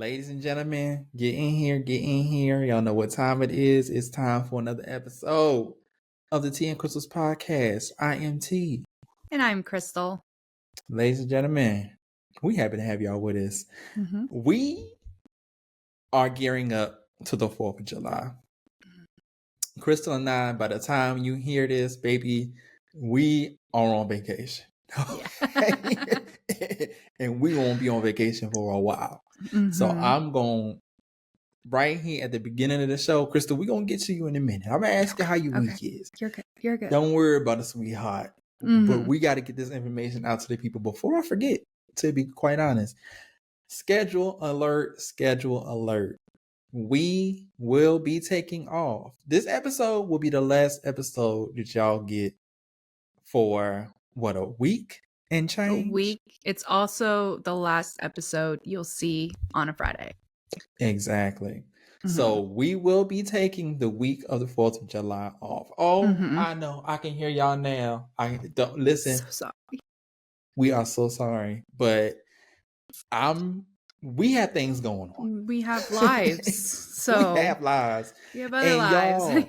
Ladies and gentlemen, get in here, get in here. Y'all know what time it is. It's time for another episode of the Tea and Crystals podcast. I am T. And I'm Crystal. Ladies and gentlemen, we happy to have y'all with us. We are gearing up to the 4th of July. Crystal and I, by the time you hear this, baby, we are on vacation. Yeah. And we won't be on vacation for a while. So I'm going right here at the beginning of the show. Crystal, we're going to get to you in a minute. I'm going to ask you how your week is. You're good. You're good. Don't worry about it, sweetheart. But we got to get this information out to the people before I forget, to be quite honest. Schedule alert, schedule alert. We will be taking off. This episode will be the last episode that y'all get for, what, a week and change? A week. It's also the last episode you'll see on a Friday. Exactly. So we will be taking the week of the 4th of July off. Oh, I know. I can hear y'all now. I don't listen. So sorry. We are so sorry, but we have things going on. We have lives. So we have lives. We have other lives.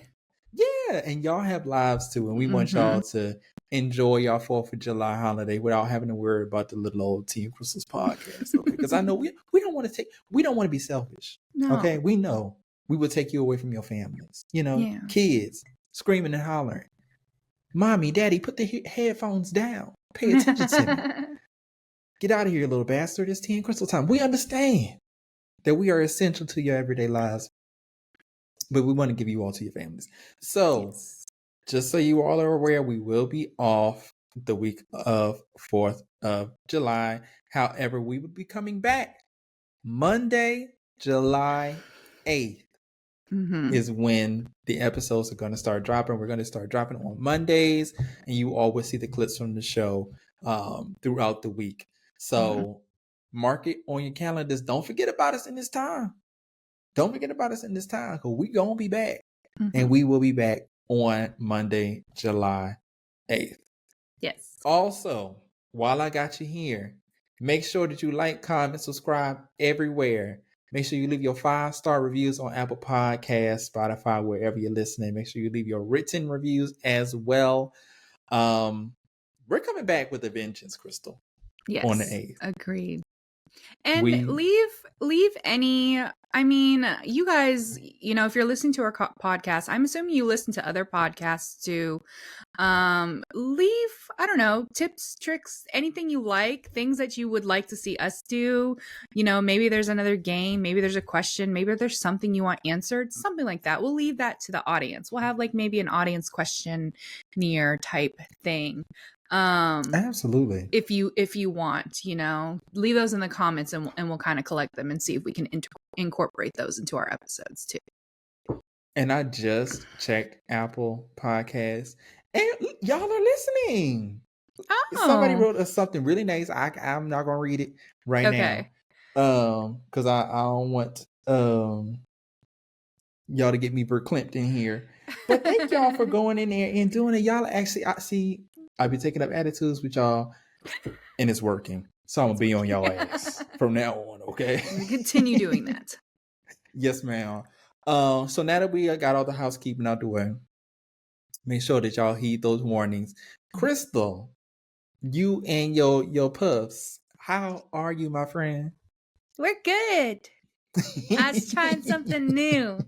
Yeah, and y'all have lives too, and we want y'all to enjoy your 4th of July holiday without having to worry about the little old Tea and Crystals podcast. Okay, because I know we don't want to be selfish. No. Okay, we know we will take you away from your families. You know, kids screaming and hollering, "Mommy, Daddy, put the headphones down. Pay attention to me. Get out of here, little bastard. It's Tea and Crystal time." We understand that we are essential to your everyday lives, but we want to give you all to your families. So, just so you all are aware, we will be off the week of 4th of July. However, we will be coming back Monday, July 8th is when the episodes are going to start dropping. We're going to start dropping on Mondays, and you all will see the clips from the show throughout the week. So mark it on your calendars. Don't forget about us in this time. Don't forget about us in this time, because we're going to be back. And we will be back on Monday, July 8th. Yes. Also, while I got you here, make sure that you like, comment, subscribe everywhere. Make sure you leave your 5-star reviews on Apple Podcasts, Spotify, wherever you're listening. Make sure you leave your written reviews as well. We're coming back with a vengeance, Crystal. Yes. On the 8th. Agreed. And leave any, I mean, you guys, you know, if you're listening to our podcast, I'm assuming you listen to other podcasts too. Leave, I don't know, tips, tricks, anything you like, things that you would like to see us do. You know, maybe there's another game, maybe there's a question, maybe there's something you want answered, something like that. We'll leave that to the audience. We'll have like maybe an audience questionnaire type thing. Absolutely. If you want, you know, leave those in the comments and we'll kind of collect them and see if we can incorporate those into our episodes too. And I just checked Apple Podcasts, and y'all are listening. Oh, somebody wrote us something really nice. I'm not gonna read it right now, because I don't want y'all to get me verklempt in here. But thank y'all for going in there and doing it. Y'all actually, I've been taking up attitudes with y'all, and it's working. So I'm gonna be on y'all ass from now on, okay? Continue doing that. Yes, ma'am. So now that we got all the housekeeping out the way, make sure that y'all heed those warnings. Crystal, you and your puffs, how are you, my friend? We're good. I was trying something new.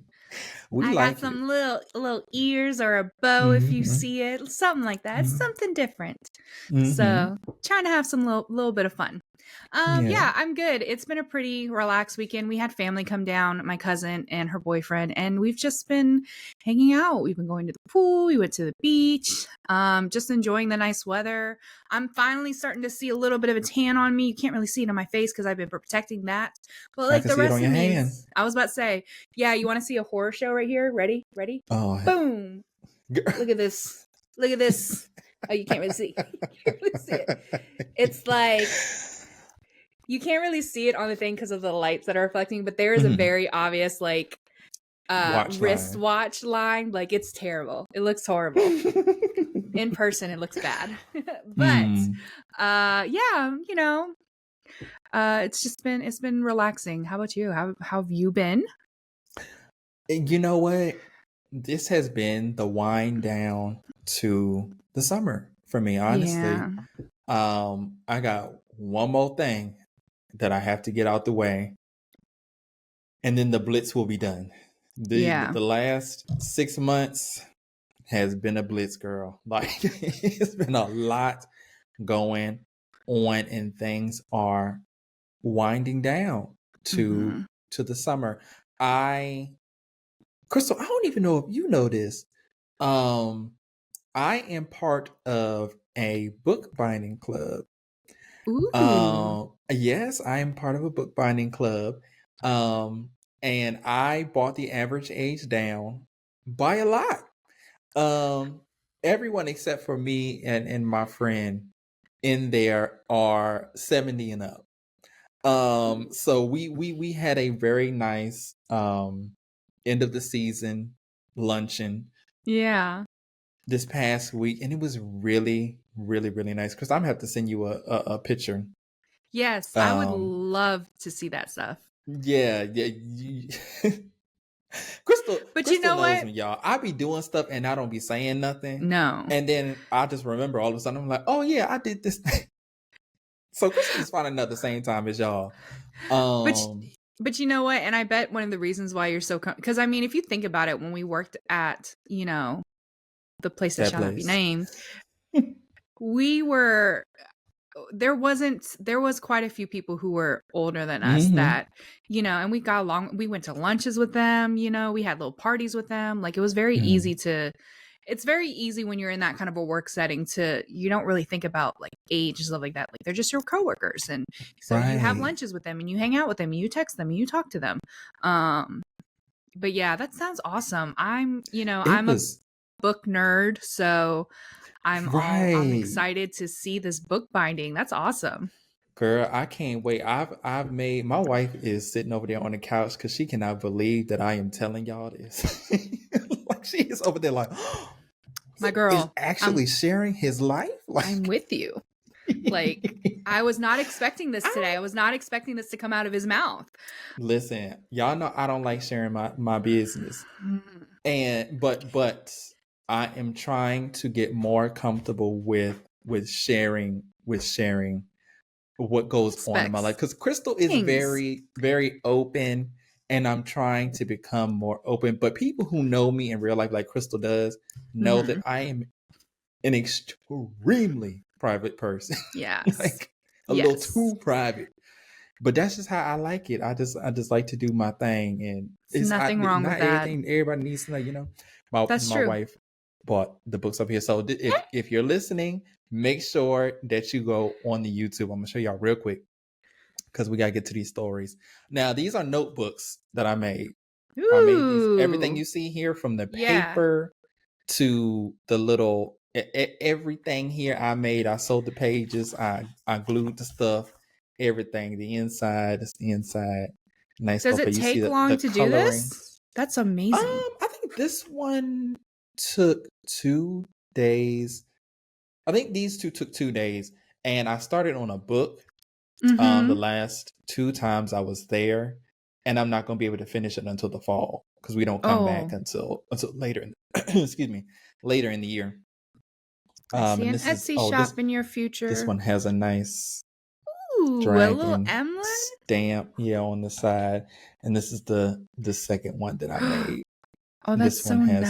I got some little ears or a bow, if you see it, something like that. It's something different. So trying to have some little bit of fun. Yeah, I'm good. It's been a pretty relaxed weekend. We had family come down, my cousin and her boyfriend, and we've just been hanging out. We've been going to the pool. We went to the beach, just enjoying the nice weather. I'm finally starting to see a little bit of a tan on me. You can't really see it on my face because I've been protecting that. But like the rest of me, I was about to say, yeah, you want to see a horror show right here? Ready? Oh, boom. Look at this. Oh, you can't really see. You can't really see it. It's like, you can't really see it on the thing because of the lights that are reflecting, but there is a very obvious like wristwatch line. Like, it's terrible. It looks horrible. In person, it looks bad. But yeah, you know, It's been relaxing. How about you? How have you been? You know what? This has been the wind down to the summer for me, honestly. Yeah. I got one more thing that I have to get out the way, and then the blitz will be done. The last 6 months has been a blitz, girl. Like it's been a lot going on, and things are winding down to the summer. Crystal, I don't even know if you know this. I am part of a bookbinding club. Ooh. Yes, I am part of a bookbinding club. And I brought the average age down by a lot. Everyone except for me and my friend in there are 70 and up. So we had a very nice end of the season luncheon. Yeah. This past week, and it was really, really, really nice. Because I'm gonna have to send you a picture. Yes, I would love to see that stuff. Yeah. Crystal you know knows what? me, y'all. I be doing stuff and I don't be saying nothing. No. And then I just remember all of a sudden I'm like, oh yeah, I did this thing. So Crystal is finding out at the same time as y'all. But you know what? And I bet one of the reasons why you're so because I mean, if you think about it, when we worked at the place that shall not be named, there was quite a few people who were older than us that, and we got along. We went to lunches with them, we had little parties with them. Like it was very easy it's very easy when you're in that kind of a work setting you don't really think about like age and stuff like that. Like they're just your coworkers. And so you have lunches with them and you hang out with them and you text them and you talk to them. But yeah, that sounds awesome. I'm a book nerd, so I'm excited to see this book binding. That's awesome. Girl, I can't wait. I've made my wife is sitting over there on the couch because she cannot believe that I am telling y'all this. Like she is over there like, my girl is actually sharing his life. Like, I'm with you. Like I was not expecting this today. I was not expecting this to come out of his mouth. Listen, y'all know I don't like sharing my business, but I am trying to get more comfortable with sharing what goes on in my life, because Crystal is very, very open, and I'm trying to become more open. But people who know me in real life, like Crystal does, know that I am an extremely private person. Yeah, like a little too private. But that's just how I like it. I just like to do my thing, and it's nothing wrong with that. Not everything everybody needs to know. My wife bought the books up here, so if you're listening, make sure that you go on the YouTube. I'm gonna show y'all real quick because we gotta get to these stories. Now, these are notebooks that I made. Ooh. I made these. Everything you see here, from the paper to the little everything here, I made. I sewed the pages. I glued the stuff. Everything. The inside. It's the inside. Nice. Does it take long to do this? That's amazing. I think this one took 2 days. I think these two took 2 days, and I started on a book the last 2 times I was there, and I'm not going to be able to finish it until the fall because we don't come back until later in later in the year. I see an Etsy shop in your future. This one has a nice dragon stamp on the side, and this is the second one that I made. Oh, that's so nice.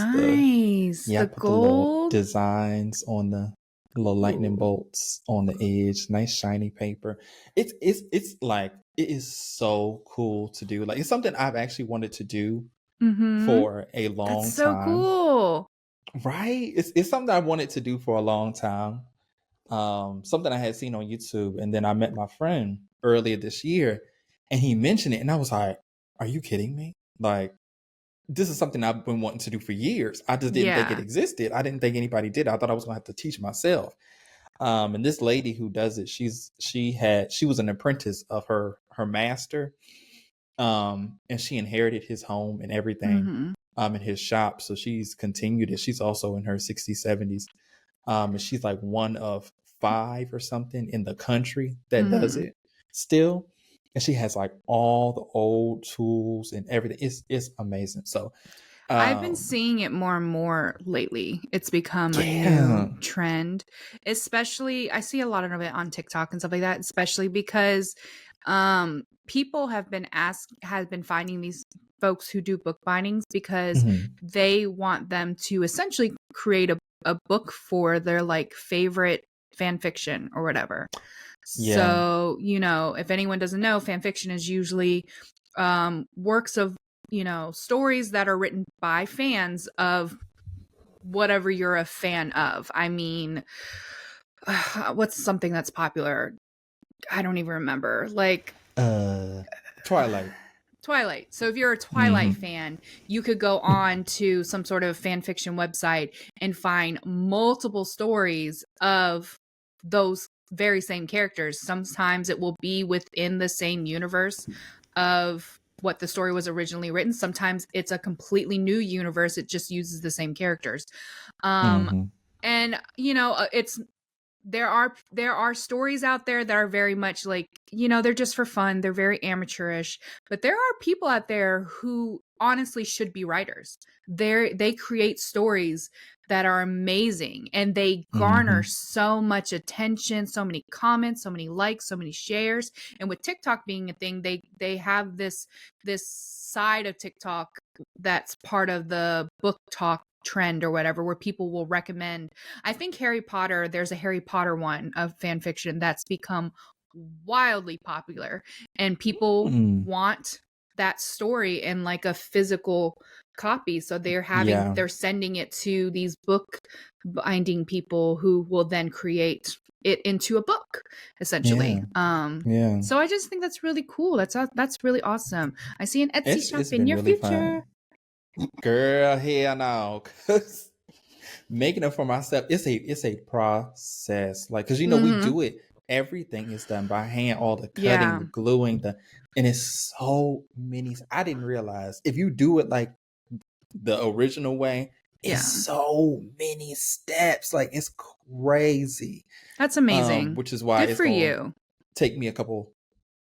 The gold the designs on the little lightning bolts on the edge. Nice shiny paper. It's like, it is so cool to do. Like, it's something I've actually wanted to do for a long time. That's so cool. Right? It's something I wanted to do for a long time. Something I had seen on YouTube, and then I met my friend earlier this year, and he mentioned it, and I was like, "Are you kidding me? Like, this is something I've been wanting to do for years. I just didn't think it existed. I didn't think anybody did. I thought I was going to have to teach myself." And this lady who does it, she was an apprentice of her master, and she inherited his home and everything, in his shop. So she's continued it. She's also in her 60s, 70s. And she's like one of 5 or something in the country that does it still. and she has like all the old tools and everything. It's amazing. So I've been seeing it more and more lately. It's become a yeah. new trend, especially I see a lot of it on TikTok and stuff like that, especially because people have been finding these folks who do book bindings because they want them to essentially create a book for their like favorite fan fiction or whatever. Yeah. So, you know, if anyone doesn't know, fan fiction is usually works of, you know, stories that are written by fans of whatever you're a fan of. I mean, what's something that's popular? I don't even remember. Like Twilight. So if you're a Twilight fan, you could go on to some sort of fan fiction website and find multiple stories of those very same characters. Sometimes it will be within the same universe of what the story was originally written. Sometimes it's a completely new universe. It just uses the same characters. And you know, there are stories out there that are very much like, you know, they're just for fun. They're very amateurish, but there are people out there who honestly should be writers. They create stories that are amazing and they garner so much attention, so many comments, so many likes, so many shares. And with TikTok being a thing, they have this side of TikTok that's part of the book talk trend or whatever, where people will recommend. I think Harry Potter, there's a Harry Potter one of fan fiction that's become wildly popular, and people want that story in like a physical copy. So they're sending it to these book binding people who will then create it into a book, essentially. So I just think that's really cool. That's really awesome. I see an Etsy shop in your really future. Fun. Girl, hell no. Cause making it for myself, it's a process. Like, cause you know, we do it. Everything is done by hand, all the cutting, the gluing, and it's so many. I didn't realize if you do it like the original way, it's so many steps. Like, it's crazy. That's amazing. Which is why it's for you. Take me a couple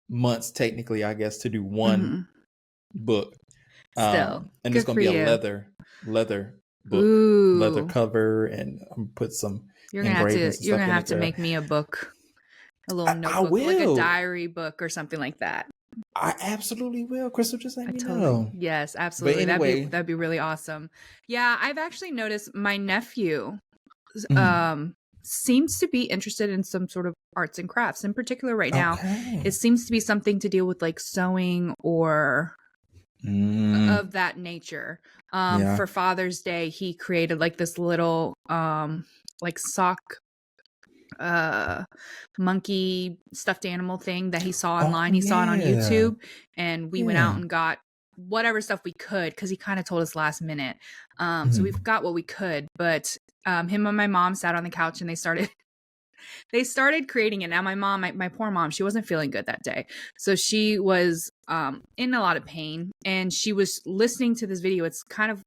months, technically, I guess, to do one book. Still, and it's gonna be a leather book, leather cover, and put some. You're gonna have to make me a book, a little notebook, like a diary book or something like that. I absolutely will, Crystal. Just let me know. Yes, absolutely. But anyway, that'd be really awesome. Yeah, I've actually noticed my nephew seems to be interested in some sort of arts and crafts. In particular, right now, it seems to be something to deal with like sewing or of that nature. For Father's Day, he created like this little like sock monkey stuffed animal thing that he saw online. He saw it on YouTube, and we went out and got whatever stuff we could, because he kind of told us last minute. So we've got what we could, but him and my mom sat on the couch and they started creating it. Now my mom, my poor mom, she wasn't feeling good that day. So she was in a lot of pain, and she was listening to this video. It's kind of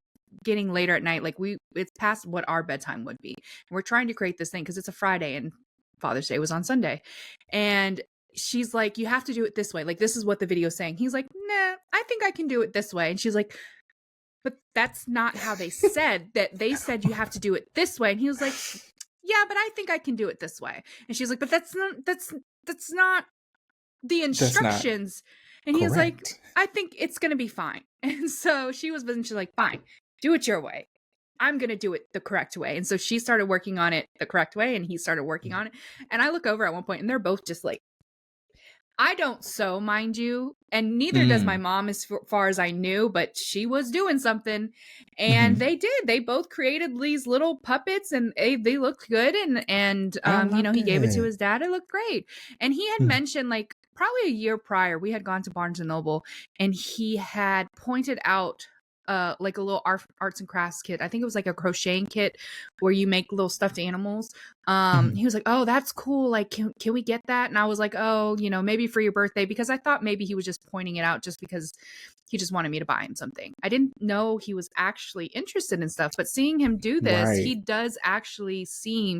getting later at night. Like it's past what our bedtime would be. And we're trying to create this thing because it's a Friday and Father's Day was on Sunday. And she's like, you have to do it this way. Like, this is what the video is saying. He's like, nah, I think I can do it this way. And she's like, but that's not how they said that. They said you have to do it this way. And he was like, yeah, but I think I can do it this way. And she's like, but that's not the instructions. And he's like, I think it's going to be fine. And so she's like, fine, do it your way. I'm going to do it the correct way. And so she started working on it the correct way, and he started working on it. And I look over at one point and they're both just like, I don't sew, mind you, and neither does my mom, as far as I knew, but she was doing something. And they did. They both created these little puppets, and they looked good. And you know, he gave it to his dad. It looked great. And he had mentioned, like, probably a year prior, we had gone to Barnes & Noble, and he had pointed out like a little arts and crafts kit. I think it was like a crocheting kit where you make little stuffed animals. He was like, oh, that's cool. Like, can we get that? And I was like, oh, you know, maybe for your birthday, because I thought maybe he was just pointing it out just because he just wanted me to buy him something. I didn't know he was actually interested in stuff, but seeing him do this, he does actually seem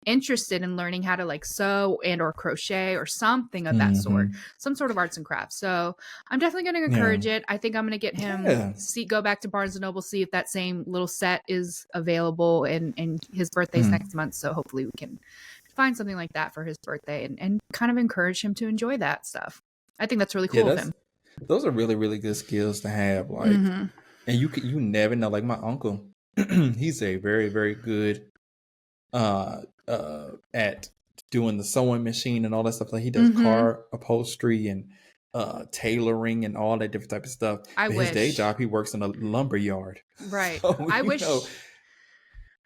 interested in learning how to like sew and or crochet or something of that sort, some sort of arts and crafts. So I'm definitely going to encourage it. I think I'm going to get him go back to Barnes & Noble, see if that same little set is available, and his birthday's next month. So hopefully we can find something like that for his birthday and kind of encourage him to enjoy that stuff. I think that's really cool of him. Those are really, really good skills to have. Like, and you never know. Like my uncle, he's a very, very good at doing the sewing machine and all that stuff. Like he does car upholstery and tailoring and all that different type of stuff. His day job, he works in a lumber yard. Right. So,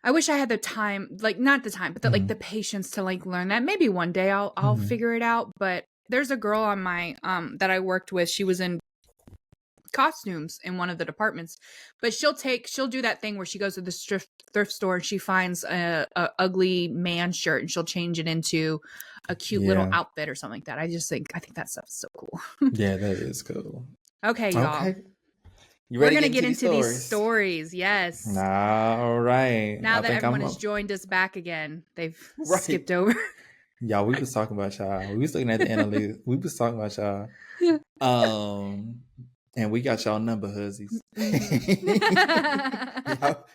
I wish I had the time, like not the time, but like the patience to like learn that. Maybe one day I'll figure it out. But there's a girl on my that I worked with. She was in costumes in one of the departments, but she'll do that thing where she goes to the thrift store and she finds a ugly man shirt and she'll change it into a cute little outfit or something like that. I think that stuff is so cool. Yeah, that is cool. Okay, y'all. Okay. We're going to get into these stories. Yes. All right. Now that everyone has joined us back again, they've skipped over. Y'all, we was talking about y'all. We was looking at the analytics. We was talking about y'all. And we got y'all number, hussies.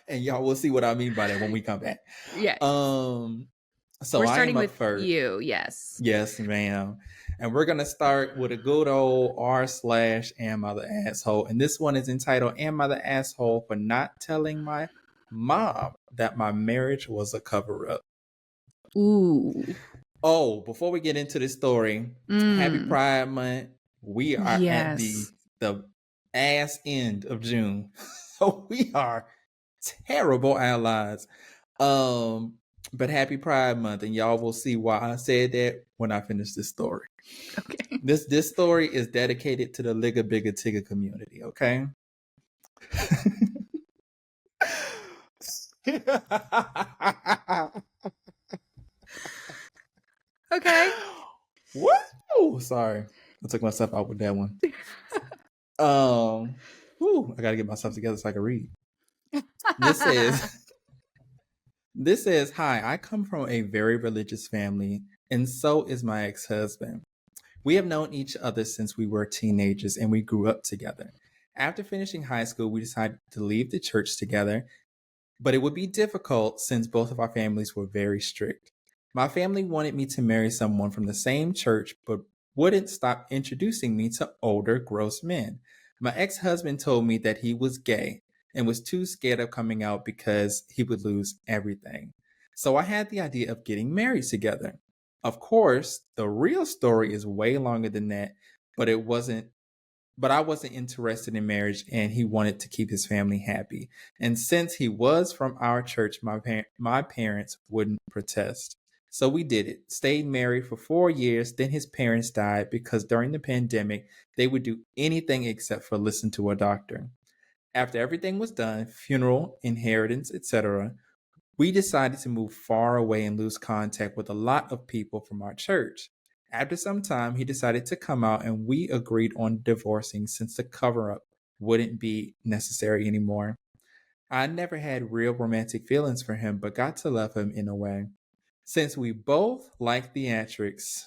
And y'all will see what I mean by that when we come back. Yeah. So we're starting with first. You, yes. Yes, ma'am. And we're going to start with a good old r/am I the asshole. And this one is entitled, Am I the Asshole for Not Telling My Mom That My Marriage Was a Cover-Up? Ooh. Oh, before we get into this story, Happy Pride Month. We are at the ass end of June. So we are terrible allies. But Happy Pride Month, and y'all will see why I said that when I finish this story. Okay. This story is dedicated to the Ligga Bigga Tigga community, okay? Okay. Woo! Sorry. I took myself out with that one. I gotta get myself together so I can read. This says, hi, I come from a very religious family, and so is my ex-husband. We have known each other since we were teenagers, and we grew up together. After finishing high school, we decided to leave the church together, but it would be difficult since both of our families were very strict. My family wanted me to marry someone from the same church, but wouldn't stop introducing me to older, gross men. My ex-husband told me that he was gay and was too scared of coming out because he would lose everything. So I had the idea of getting married together. Of course, the real story is way longer than that, but I wasn't interested in marriage, and he wanted to keep his family happy. And since he was from our church, my parents wouldn't protest. So we did it. Stayed married for 4 years. Then his parents died because during the pandemic, they would do anything except for listen to a doctor. After everything was done, funeral, inheritance, etc., we decided to move far away and lose contact with a lot of people from our church. After some time, he decided to come out, and we agreed on divorcing since the cover-up wouldn't be necessary anymore. I never had real romantic feelings for him, but got to love him in a way. Since we both like theatrics,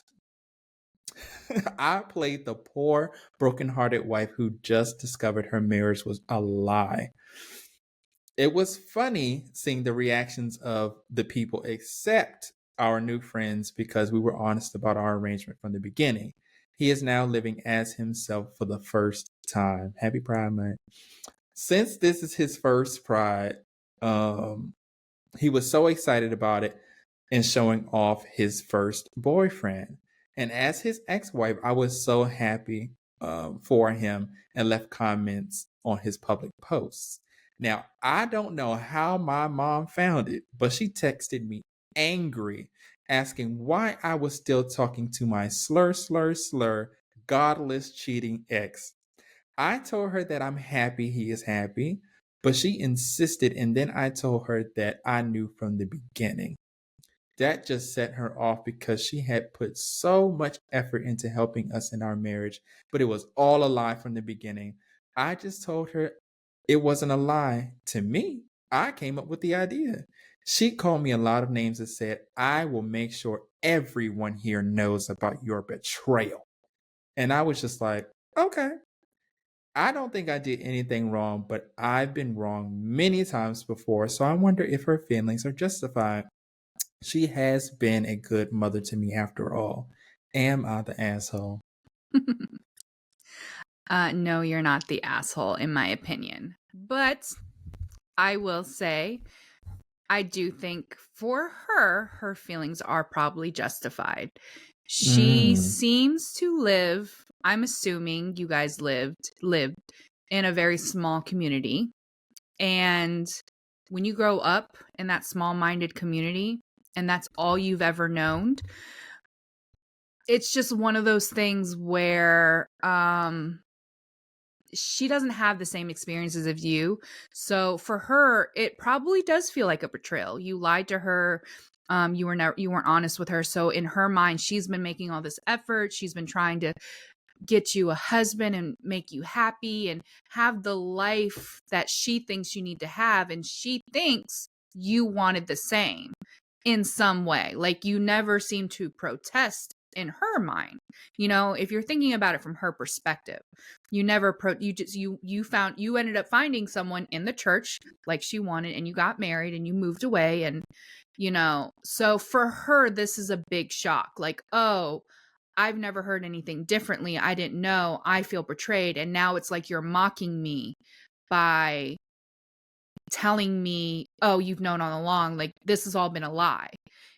I played the poor, broken-hearted wife who just discovered her marriage was a lie. It was funny seeing the reactions of the people except our new friends because we were honest about our arrangement from the beginning. He is now living as himself for the first time. Happy Pride Month. Since this is his first Pride, he was so excited about it and showing off his first boyfriend. And as his ex-wife, I was so happy for him and left comments on his public posts. Now, I don't know how my mom found it, but she texted me angry, asking why I was still talking to my slur, godless, cheating ex. I told her that I'm happy he is happy, but she insisted, and then I told her that I knew from the beginning. That just set her off because she had put so much effort into helping us in our marriage, but it was all a lie from the beginning. I just told her it wasn't a lie to me. I came up with the idea. She called me a lot of names and said, I will make sure everyone here knows about your betrayal. And I was just like, okay. I don't think I did anything wrong, but I've been wrong many times before. So I wonder if her feelings are justified. She has been a good mother to me after all. Am I the asshole? No, you're not the asshole, in my opinion. But I will say, I do think for her, her feelings are probably justified. She seems to live, I'm assuming you guys lived in a very small community. And when you grow up in that small-minded community and that's all you've ever known, it's just one of those things where she doesn't have the same experiences as you. So for her, it probably does feel like a betrayal. You lied to her. You weren't honest with her. So in her mind, she's been making all this effort. She's been trying to get you a husband and make you happy and have the life that she thinks you need to have. And she thinks you wanted the same in some way. Like, you never seem to protest in her mind. You know, if you're thinking about it from her perspective, you never you ended up finding someone in the church like she wanted, and you got married and you moved away. And, you know, so for her, this is a big shock. Like, oh, I've never heard anything differently. I didn't know. I feel betrayed. And now it's like you're mocking me by telling me, oh, you've known all along. Like, this has all been a lie.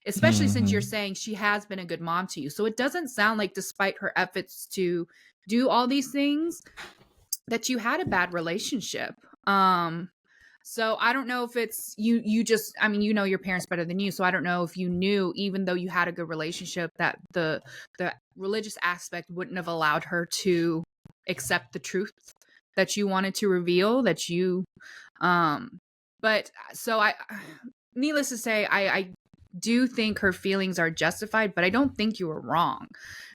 Especially since you're saying she has been a good mom to you. So it doesn't sound like, despite her efforts to do all these things, that you had a bad relationship. So I don't know if it's you just, I mean, you know your parents better than you. So I don't know if you knew, even though you had a good relationship, that the religious aspect wouldn't have allowed her to accept the truth that you wanted to reveal, that you, but so needless to say, I do think her feelings are justified, but I don't think you were wrong.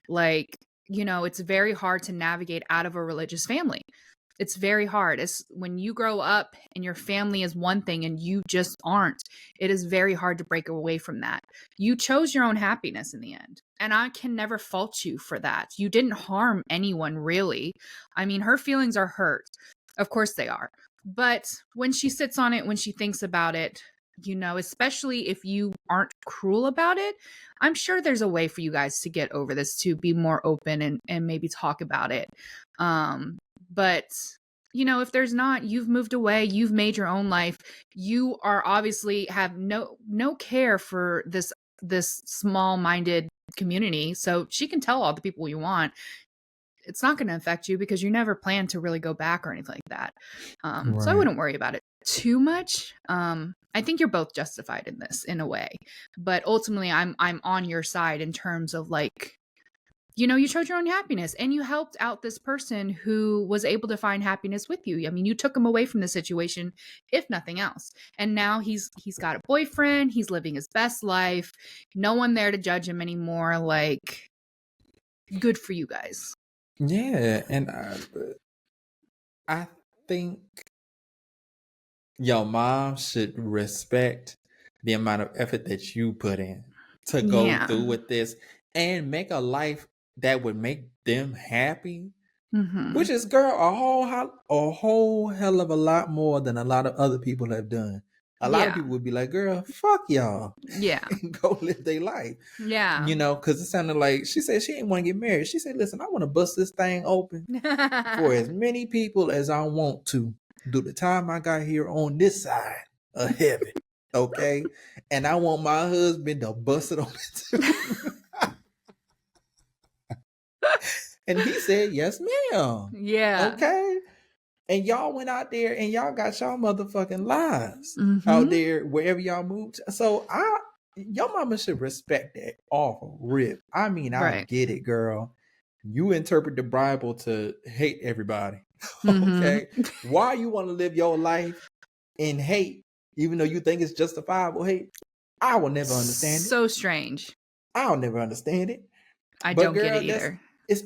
Like, you know, it's very hard to navigate out of a religious family. It's very hard. It's when you grow up and your family is one thing and you just aren't. It is very hard to break away from that. You chose your own happiness in the end. And I can never fault you for that. You didn't harm anyone, really. I mean, her feelings are hurt. Of course they are. But when she sits on it, when she thinks about it, you know, especially if you aren't cruel about it, I'm sure there's a way for you guys to get over this, to be more open and maybe talk about it. But, you know, if there's not, you've moved away, you've made your own life. You are obviously have no care for this small-minded community. So she can tell all the people you want. It's not going to affect you because you never plan to really go back or anything like that. Right. So I wouldn't worry about it too much. I think you're both justified in this in a way, but ultimately I'm on your side in terms of, like, you know, you chose your own happiness and you helped out this person who was able to find happiness with you. I mean, you took him away from the situation, if nothing else. And now he's got a boyfriend. He's living his best life. No one there to judge him anymore. Like, good for you guys. Yeah. And I think your mom should respect the amount of effort that you put in to go through with this and make a life that would make them happy, which is, girl, a whole hell of a lot more than a lot of other people have done. A lot of people would be like, girl, fuck y'all. Yeah. And go live their life. Yeah. You know, because it sounded like she said she didn't want to get married. She said, listen, I want to bust this thing open for as many people as I want to do the time I got here on this side of heaven. Okay? And I want my husband to bust it open too. And he said, yes, ma'am. Yeah. Okay? And y'all went out there and y'all got y'all motherfucking lives out there wherever y'all moved. So your mama should respect that awful rip. I mean, I get it, girl. You interpret the Bible to hate everybody. Okay? Why you want to live your life in hate, even though you think it's justifiable hate? I will never understand it. So strange. I'll never understand it. I don't get it either. If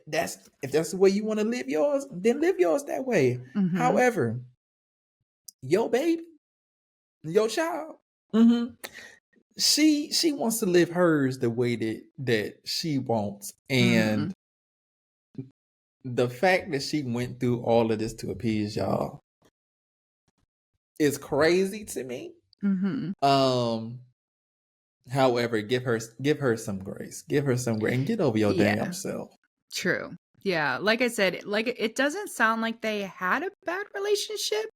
that's the way you want to live yours, then live yours that way. However, your baby, your child, Mm-hmm. She wants to live hers the way that she wants, and the fact that she went through all of this to appease y'all is crazy to me. However, give her some grace. Give her some grace and get over your damn self. True. Yeah. Like I said, like it doesn't sound like they had a bad relationship.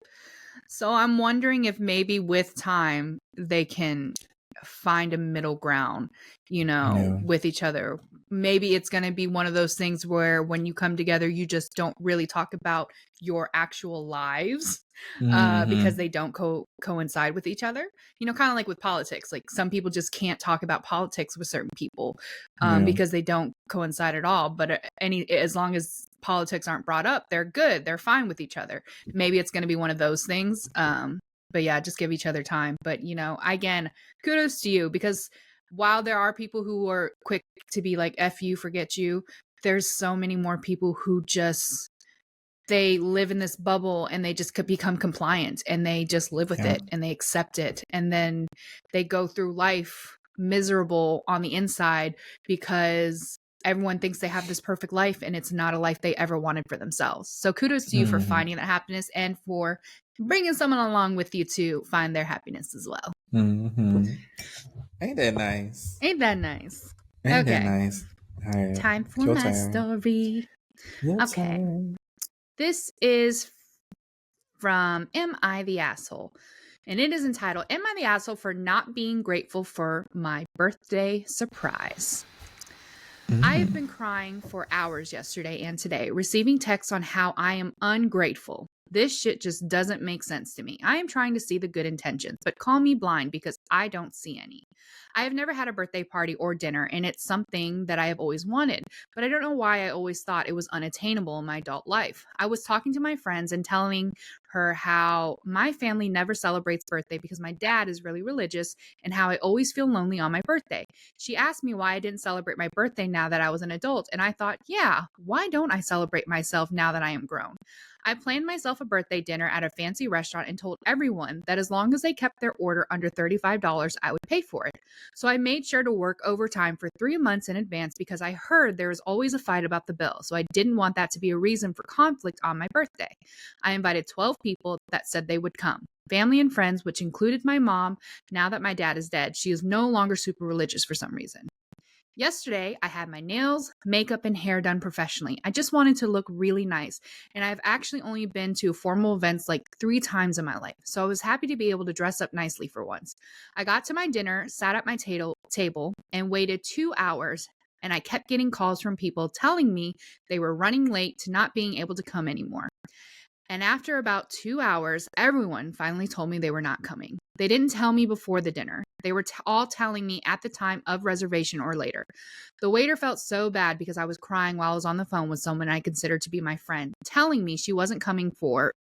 So I'm wondering if maybe with time they can find a middle ground, with each other. Maybe it's going to be one of those things where when you come together, you just don't really talk about your actual lives because they don't coincide with each other. Kind of like with politics. Like some people just can't talk about politics with certain people because they don't coincide at all. But as long as politics aren't brought up, they're good. They're fine with each other. Maybe it's going to be one of those things. But yeah, just give each other time. But, again, kudos to you, because while there are people who are quick to be like, F you, forget you, there's so many more people who just, they live in this bubble and they just could become compliant and they just live with it and they accept it. And then they go through life miserable on the inside because everyone thinks they have this perfect life and it's not a life they ever wanted for themselves. So kudos to you for finding that happiness and for bringing someone along with you to find their happiness as well. Ain't that nice? Ain't that nice? Ain't that nice? Right. Time for my story. Okay. This is from Am I the Asshole? And it is entitled, Am I the Asshole for Not Being Grateful for My Birthday Surprise? I have been crying for hours yesterday and today, receiving texts on how I am ungrateful. This shit just doesn't make sense to me. I am trying to see the good intentions, but call me blind because I don't see any. I have never had a birthday party or dinner, and it's something that I have always wanted, but I don't know why I always thought it was unattainable in my adult life. I was talking to my friends and telling her how my family never celebrates birthday because my dad is really religious and how I always feel lonely on my birthday. She asked me why I didn't celebrate my birthday now that I was an adult, and I thought, yeah, why don't I celebrate myself now that I am grown? I planned myself a birthday dinner at a fancy restaurant and told everyone that as long as they kept their order under $35, I would pay for it. So I made sure to work overtime for 3 months in advance because I heard there was always a fight about the bill. So I didn't want that to be a reason for conflict on my birthday. I invited 12 people that said they would come. Family and friends, which included my mom. Now that my dad is dead, she is no longer super religious for some reason. Yesterday, I had my nails, makeup, and hair done professionally. I just wanted to look really nice, and I've actually only been to formal events like 3 times in my life, so I was happy to be able to dress up nicely for once. I got to my dinner, sat at my table, and waited 2 hours, and I kept getting calls from people telling me they were running late to not being able to come anymore. And after about 2 hours, everyone finally told me they were not coming. They didn't tell me before the dinner. They were all telling me at the time of reservation or later. The waiter felt so bad because I was crying while I was on the phone with someone I considered to be my friend, telling me she wasn't coming for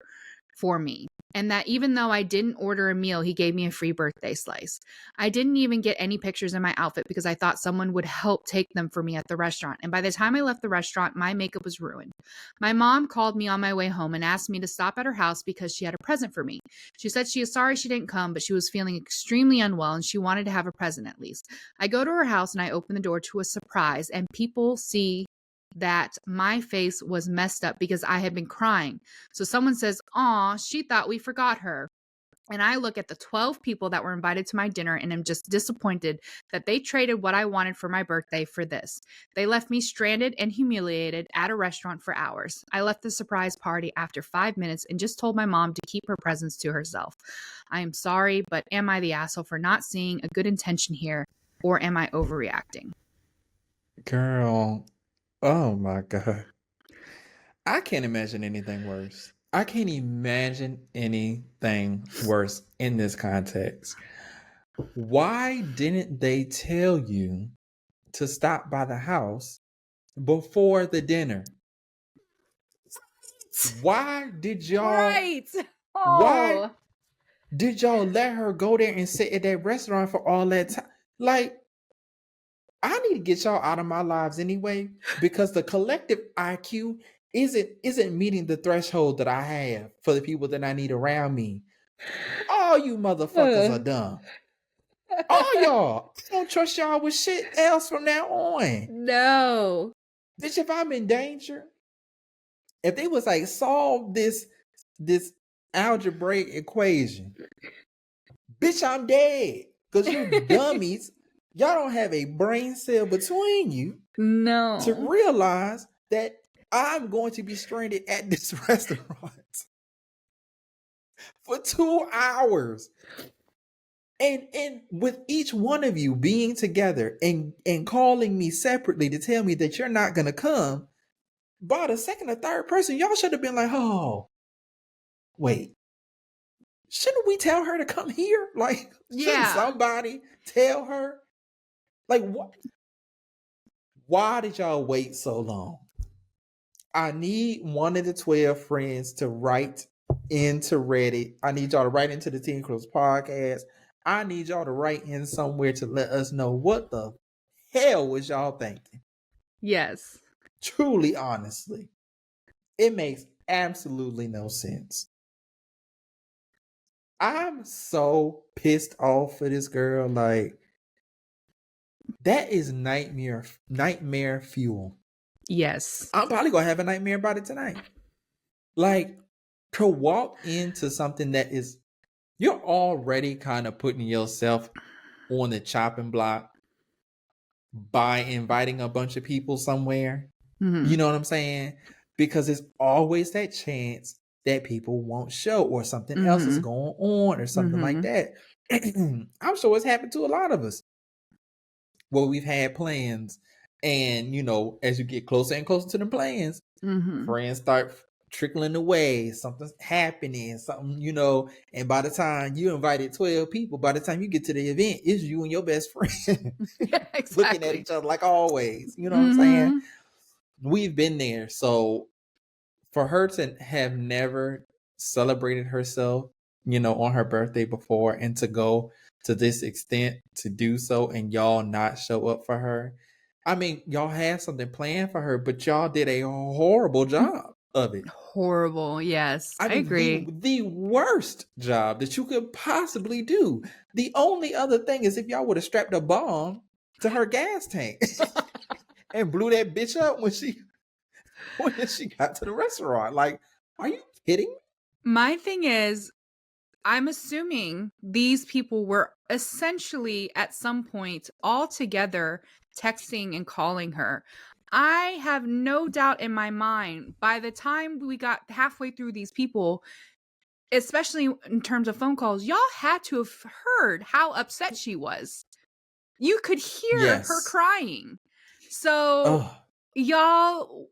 me. And that even though I didn't order a meal, he gave me a free birthday slice. I didn't even get any pictures in my outfit because I thought someone would help take them for me at the restaurant. And by the time I left the restaurant, my makeup was ruined. My mom called me on my way home and asked me to stop at her house because she had a present for me. She said she is sorry she didn't come, but she was feeling extremely unwell and she wanted to have a present at least. I go to her house and I open the door to a surprise, and people see that my face was messed up because I had been crying. So someone says, "Aw, she thought we forgot her." And I look at the 12 people that were invited to my dinner and am just disappointed that they traded what I wanted for my birthday for this. They left me stranded and humiliated at a restaurant for hours. I left the surprise party after 5 minutes and just told my mom to keep her presents to herself. I am sorry, but am I the asshole for not seeing a good intention here, or am I overreacting? Girl, oh my God. I can't imagine anything worse. I can't imagine anything worse in this context. Why didn't they tell you to stop by the house before the dinner? Why did y'all? Right. Oh. Why did y'all let her go there and sit at that restaurant for all that time? Like, I need to get y'all out of my lives anyway, because the collective IQ isn't meeting the threshold that I have for the people that I need around me. All you motherfuckers are dumb. All y'all. I don't trust y'all with shit else from now on. No. Bitch, if I'm in danger, if they was like, solve this algebraic equation, bitch, I'm dead. Because you dummies, y'all don't have a brain cell between you to realize that I'm going to be stranded at this restaurant for 2 hours. And with each one of you being together and calling me separately to tell me that you're not going to come, by the second or third person, y'all should have been like, oh, wait, shouldn't we tell her to come here? Like, shouldn't somebody tell her? Like, what? Why did y'all wait so long? I need one of the 12 friends to write into Reddit. I need y'all to write into the Teen Cruz podcast. I need y'all to write in somewhere to let us know what the hell was y'all thinking. Yes. Truly, honestly. It makes absolutely no sense. I'm so pissed off for this girl. Like, that is nightmare fuel. Yes. I'm probably gonna have a nightmare about it tonight. Like, to walk into something that is, you're already kind of putting yourself on the chopping block by inviting a bunch of people somewhere. Mm-hmm. You know what I'm saying? Because there's always that chance that people won't show, or something else is going on, or something like that. I'm sure it's happened to a lot of us. Well, we've had plans, and as you get closer and closer to the plans, friends start trickling away, something's happening, something, and by the time you invited 12 people, by the time you get to the event, it's you and your best friend exactly. Looking at each other like always. You know what I'm saying? We've been there. So for her to have never celebrated herself, on her birthday before, and to go to this extent to do so, and y'all not show up for her. I mean, y'all had something planned for her, but y'all did a horrible job of it. Horrible. Yes. I agree. The worst job that you could possibly do. The only other thing is if y'all would have strapped a bomb to her gas tank and blew that bitch up when she got to the restaurant. Like, are you kidding? My thing is, I'm assuming these people were essentially at some point all together texting and calling her. I have no doubt in my mind, by the time we got halfway through these people, especially in terms of phone calls, y'all had to have heard how upset she was. You could hear her crying. So y'all,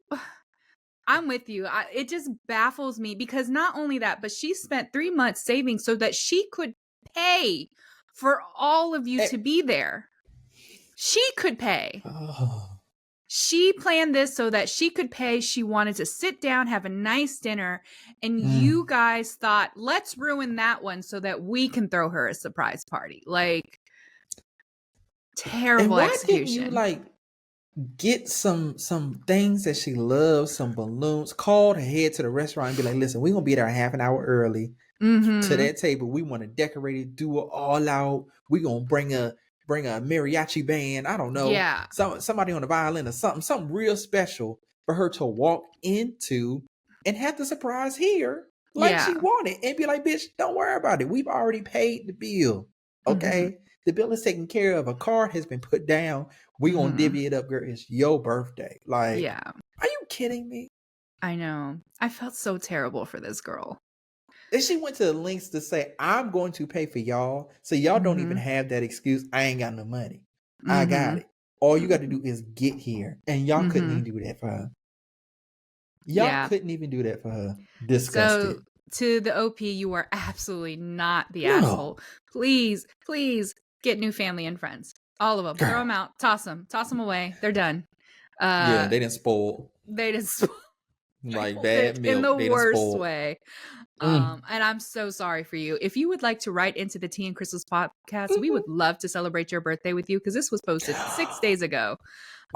I'm with you. It just baffles me, because not only that, but she spent 3 months saving so that she could pay for all of you to be there. She could pay. She planned this so that she could pay. She wanted to sit down, have a nice dinner, and you guys thought, let's ruin that one so that we can throw her a surprise party. Like, terrible execution. Didn't you get some things that she loves, some balloons, called ahead to the restaurant and be like, listen, we're gonna be there half an hour early to that table. We want to decorate it, do it all out. We're gonna bring a mariachi band. I don't know. Yeah. Somebody on the violin or something real special for her to walk into and have the surprise here like she wanted, and be like, bitch, don't worry about it. We've already paid the bill. Okay. The bill is taken care of. A card has been put down. We gonna divvy it up, girl. It's your birthday. Like, are you kidding me? I know. I felt so terrible for this girl. And she went to the lengths to say, I'm going to pay for y'all, so y'all don't even have that excuse. I ain't got no money. I got it. All you got to do is get here. And y'all couldn't even do that for her. Y'all couldn't even do that for her. Disgusted. So, to the OP, you are absolutely not the asshole. Please get new family and friends. All of them. Girl. Throw them out. Toss them away. They're done. They didn't spoil. Like bad milk. In the worst way. And I'm so sorry for you. If you would like to write into the Tea and Crystals podcast, we would love to celebrate your birthday with you, because this was posted 6 days ago.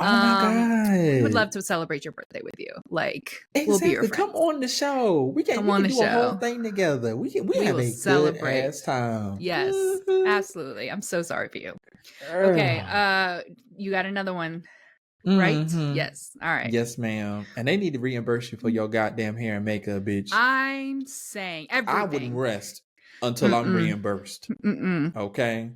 Oh my We would God. love to celebrate your birthday with you. Like, Exactly. we'll be your friends. Come on the show. We can do a whole thing together. We have a good ass time. Yes, absolutely. I'm so sorry for you. Okay, you got another one, right? Yes. All right. Yes, ma'am. And they need to reimburse you for your goddamn hair and makeup, bitch. I'm saying everything. I wouldn't rest until I'm reimbursed. Okay.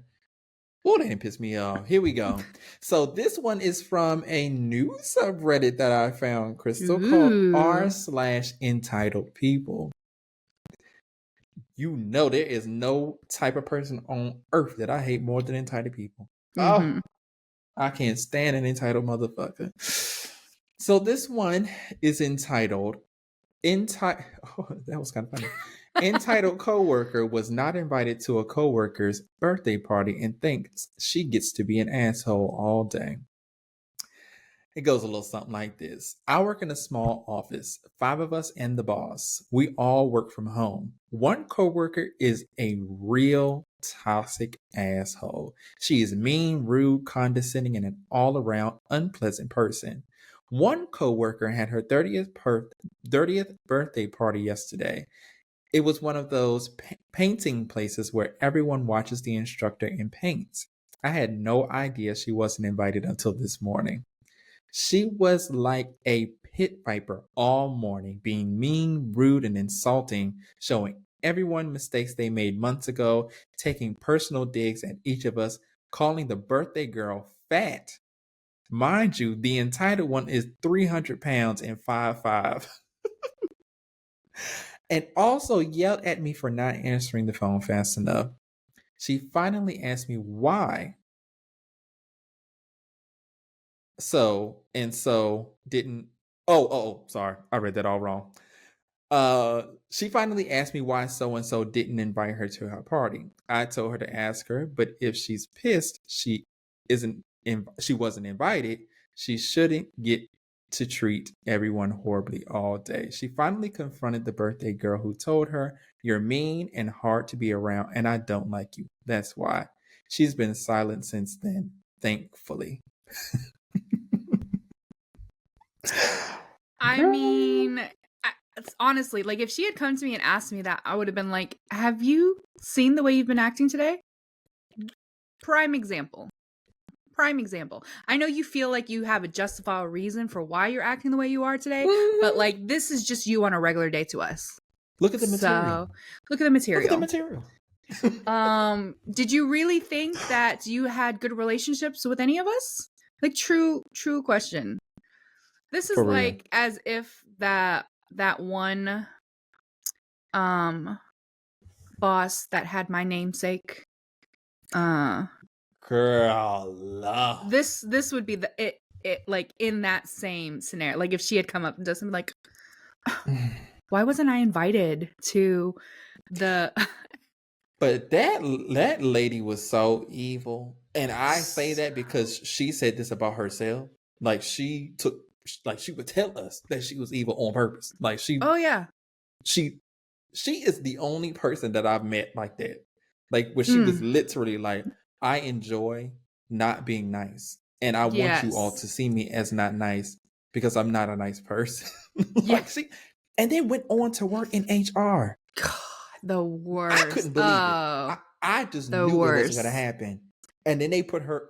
Oh, that pissed me off. Here we go. So this one is from a new subreddit that I found, Crystal, called r/entitled people. You know there is no type of person on earth that I hate more than entitled people. Oh, I can't stand an entitled motherfucker. So this one is entitled oh, that was kind of funny. Entitled coworker was not invited to a coworker's birthday party and thinks she gets to be an asshole all day. It goes a little something like this. I work in a small office, 5 of us and the boss. We all work from home. One coworker is a real toxic asshole. She is mean, rude, condescending, and an all-around unpleasant person. One coworker had her 30th birthday party yesterday. It was one of those painting places where everyone watches the instructor and paints. I had no idea she wasn't invited until this morning. She was like a pit viper all morning, being mean, rude, and insulting, showing everyone mistakes they made months ago, taking personal digs at each of us, calling the birthday girl fat. Mind you, the entitled one is 300 pounds and 5'5". And also yelled at me for not answering the phone fast enough. She finally asked me why. Sorry, I read that all wrong. She finally asked me why so-and-so didn't invite her to her party. I told her to ask her, but if she's pissed she wasn't invited, she shouldn't get to treat everyone horribly all day. She finally confronted the birthday girl, who told her, "You're mean and hard to be around, and I don't like you. That's why." She's been silent since then, thankfully. I mean, honestly, like if she had come to me and asked me that, I would have been like, have you seen the way you've been acting today? Prime example. I know you feel like you have a justifiable reason for why you're acting the way you are today, but like this is just you on a regular day to us. Look at the material. Did you really think that you had good relationships with any of us? Like true question. This is like as if that one boss that had my namesake. Girl. This would be it like in that same scenario. Like if she had come up and done something like, why wasn't I invited to the But that lady was so evil. And I say that because she said this about herself. Like she would tell us that she was evil on purpose. Like oh yeah. She is the only person that I've met like that. Like where she was literally like, I enjoy not being nice. And I want you all to see me as not nice because I'm not a nice person. And then went on to work in HR. God, the worst. I couldn't believe it. I just knew it wasn't going to happen. And then they put her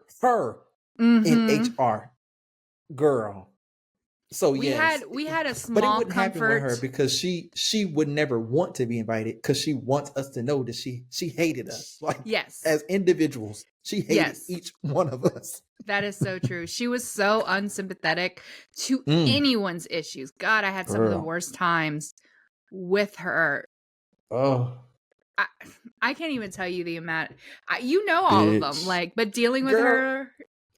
in HR. Girl. So we had a small but it wouldn't happen with her because she would never want to be invited because she wants us to know that she hated us. Like as individuals, she hated each one of us. That is so true. She was so unsympathetic to anyone's issues. God, I had some of the worst times with her. Oh, I can't even tell you the amount. You know all of them. Like, but dealing with her.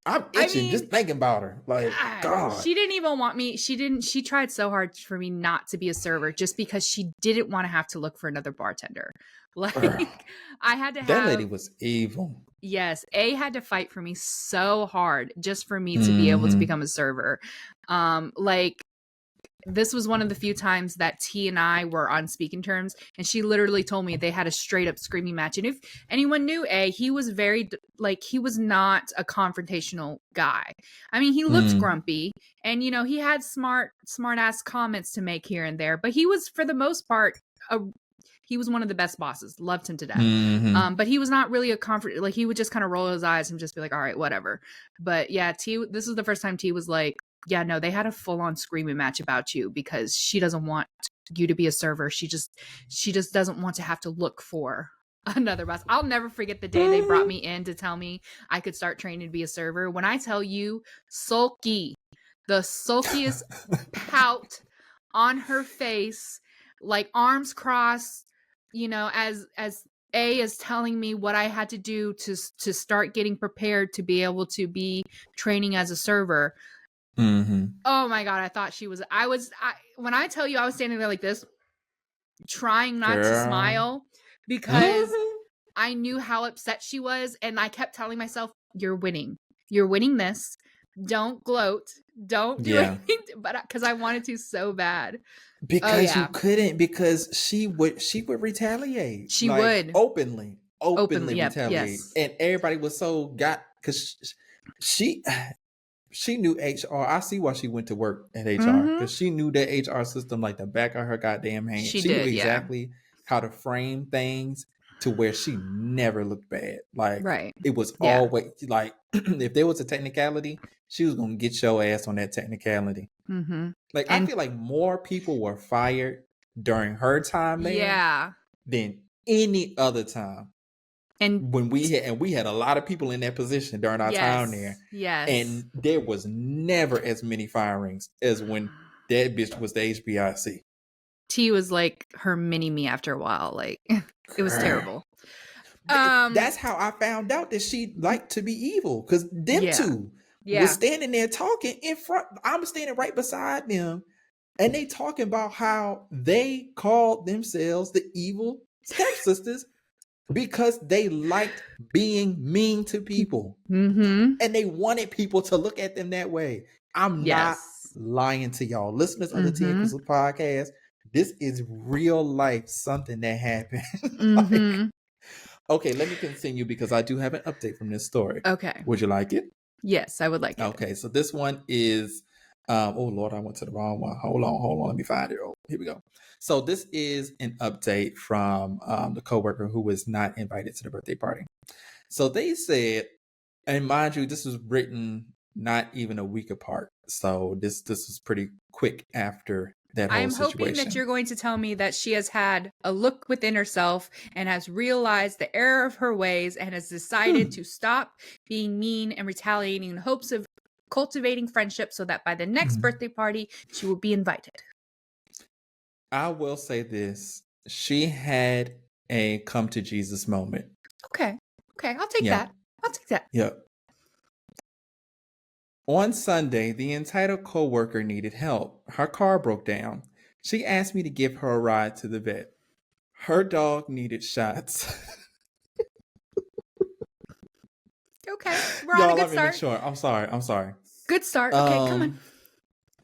I'm itching just thinking about her. Like, God. She didn't even want me. She tried so hard for me not to be a server just because she didn't want to have to look for another bartender. Like, I had to have. That lady was evil. Yes. A had to fight for me so hard just for me to be able to become a server. Like, this was one of the few times that T and I were on speaking terms, and she literally told me they had a straight up screaming match. And if anyone knew he was very, like, he was not a confrontational guy. I mean, he looked grumpy, and, you know, he had smart ass comments to make here and there, but he was, for the most part, he was one of the best bosses. Loved him to death. But he was not really a like, he would just kind of roll his eyes and just be like, all right, whatever. But yeah, T, this is the first time T was like, yeah, no, they had a full-on screaming match about you because she doesn't want you to be a server. She just doesn't want to have to look for another boss. I'll never forget the day they brought me in to tell me I could start training to be a server. When I tell you, sulky, the sulkiest pout on her face, like arms crossed, you know, as A is telling me what I had to do to start getting prepared to be able to be training as a server. Oh my God, I thought she was, when I tell you I was standing there like this, trying not to smile because I knew how upset she was. And I kept telling myself, you're winning this. Don't gloat. Don't do anything. But because I wanted to so bad. Because you couldn't, because she would retaliate. She would openly retaliate. Yes. And everybody was because she knew HR. I see why she went to work at HR, because she knew that HR system like the back of her goddamn hand. She knew exactly how to frame things to where she never looked bad. Like, it was always like, if there was a technicality, she was gonna get your ass on that technicality. Like, I feel like more people were fired during her time there than any other time. And when we had a lot of people in that position during our time there. Yes. And there was never as many firings as when that bitch was the HBIC. T was like her mini me after a while. Like, it was terrible. That's how I found out that she liked to be evil, because them two was standing there talking in front. I'm standing right beside them, and they talking about how they called themselves the evil stepsisters because they liked being mean to people. And they wanted people to look at them that way. I'm not lying to y'all. Listeners of the Tia Crystal podcast, this is real life, something that happened. Okay, let me continue because I do have an update from this story. Okay. Would you like it? Yes, I would like it. Okay, so this one is, oh Lord, I went to the wrong one. Hold on, let me find it. Oh, here we go. So this is an update from the coworker who was not invited to the birthday party. So they said, and mind you, this was written not even a week apart. So this was pretty quick after that whole situation. I'm hoping that you're going to tell me that she has had a look within herself and has realized the error of her ways and has decided to stop being mean and retaliating in hopes of cultivating friendship so that by the next birthday party, she will be invited. I will say this. She had a come to Jesus moment. Okay. I'll take that. Yep. On Sunday, the entitled coworker needed help. Her car broke down. She asked me to give her a ride to the vet. Her dog needed shots. Okay, we're on a good start. Make sure. I'm sorry. Good start. Okay, come on.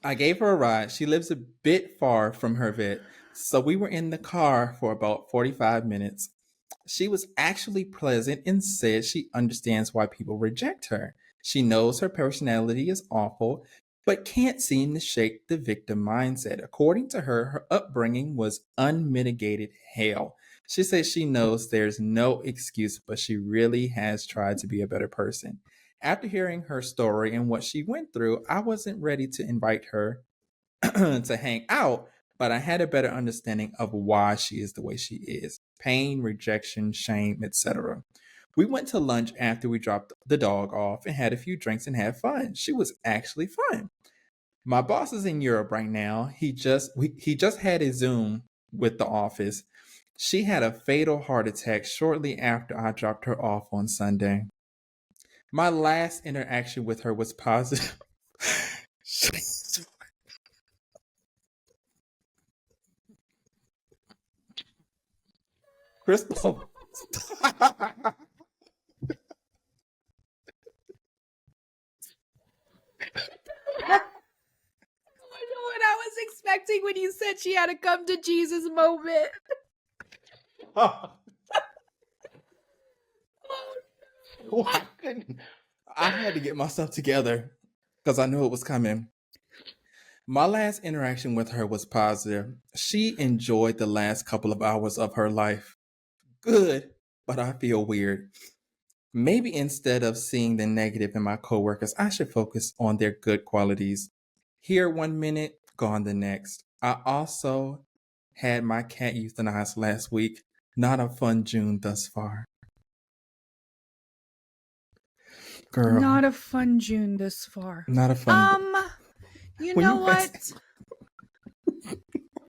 I gave her a ride. She lives a bit far from her vet, so we were in the car for about 45 minutes. She was actually pleasant and said she understands why people reject her. She knows her personality is awful, but can't seem to shake the victim mindset. According to her, her upbringing was unmitigated hell. She says she knows there's no excuse, but she really has tried to be a better person. After hearing her story and what she went through, I wasn't ready to invite her to hang out, but I had a better understanding of why she is the way she is. Pain, rejection, shame, etc. We went to lunch after we dropped the dog off and had a few drinks and had fun. She was actually fun. My boss is in Europe right now. He just had a Zoom with the office. She had a fatal heart attack shortly after I dropped her off on Sunday. My last interaction with her was positive. Crystal. What I was expecting when you said she had a come to Jesus moment. Oh. I had to get myself together because I knew it was coming. My last interaction with her was positive. She enjoyed the last couple of hours of her life. Good, but I feel weird. Maybe instead of seeing the negative in my coworkers, I should focus on their good qualities. Here 1 minute, gone the next. I also had my cat euthanized last week. Not a fun June thus far. Girl. Not a fun June this far. Not a fun. You know what?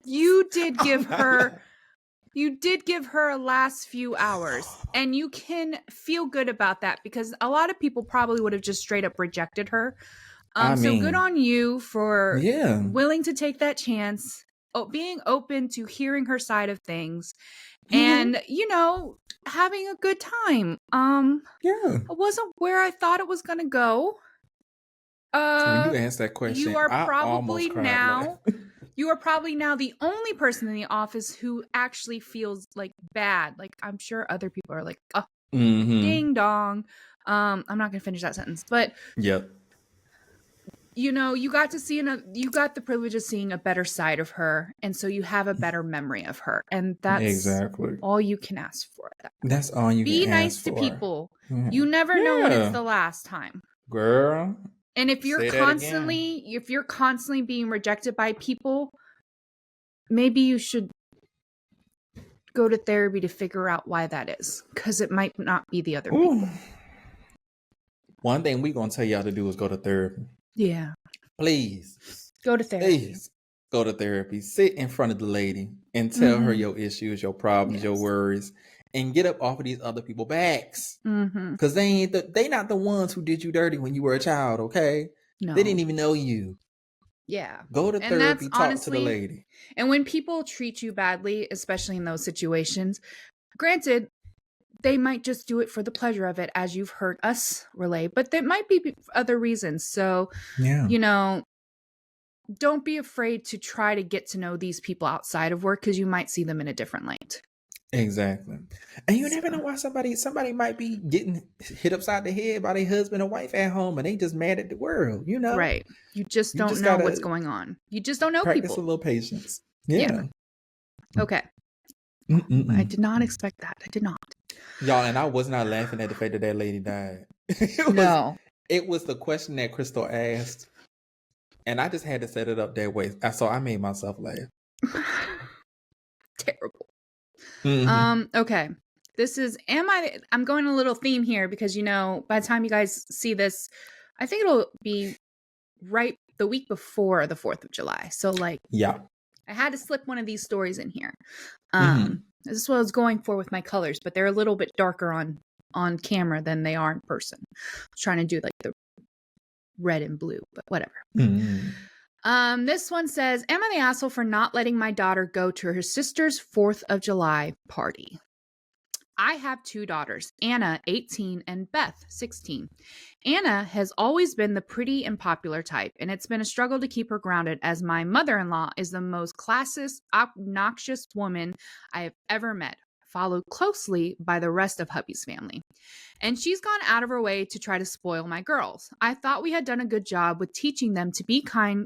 You did give her a last few hours, and you can feel good about that because a lot of people probably would have just straight up rejected her. So good on you for willing to take that chance, being open to hearing her side of things, and having a good time. It wasn't where I thought it was gonna go. When you asked that question, you are probably now the only person in the office who actually feels like bad. Like, I'm sure other people are like, oh, ding dong. I'm not gonna finish that sentence, but yep. You got the privilege of seeing a better side of her, and so you have a better memory of her, and that's exactly all you can ask for. That's all you can ask for. Be nice to people. You never know when it's the last time, girl. And if you're constantly being rejected by people, maybe you should go to therapy to figure out why that is, because it might not be the other people. One thing we're gonna tell y'all to do is go to therapy. Yeah. Please. Go to therapy. Please go to therapy. Sit in front of the lady and tell her your issues, your problems, your worries, and get up off of these other people's backs. Because they not the ones who did you dirty when you were a child, okay? No. They didn't even know you. Yeah. Go to therapy, talk to the lady. And when people treat you badly, especially in those situations, granted, they might just do it for the pleasure of it, as you've heard us relay, but there might be other reasons. So, don't be afraid to try to get to know these people outside of work, because you might see them in a different light. Exactly. And you never know why somebody might be getting hit upside the head by their husband or wife at home, and they just mad at the world, Right. You just don't know what's going on. You just don't know practice people. A little patience. Yeah. Okay. I did not expect that. I did not. Y'all, and I was not laughing at the fact that lady died. It was the question that Crystal asked, and I just had to set it up that way. So I made myself laugh. Terrible. Okay. This is, I'm going a little theme here because, by the time you guys see this, I think it'll be right the week before the 4th of July. So I had to slip one of these stories in here. This is what I was going for with my colors, but they're a little bit darker on camera than they are in person. I was trying to do like the red and blue, but whatever. This one says, am I the asshole for not letting my daughter go to her sister's 4th of July party? I have 2 daughters, Anna, 18, and Beth, 16. Anna has always been the pretty and popular type, and it's been a struggle to keep her grounded, as my mother-in-law is the most classist, obnoxious woman I have ever met, followed closely by the rest of hubby's family. And she's gone out of her way to try to spoil my girls. I thought we had done a good job with teaching them to be kind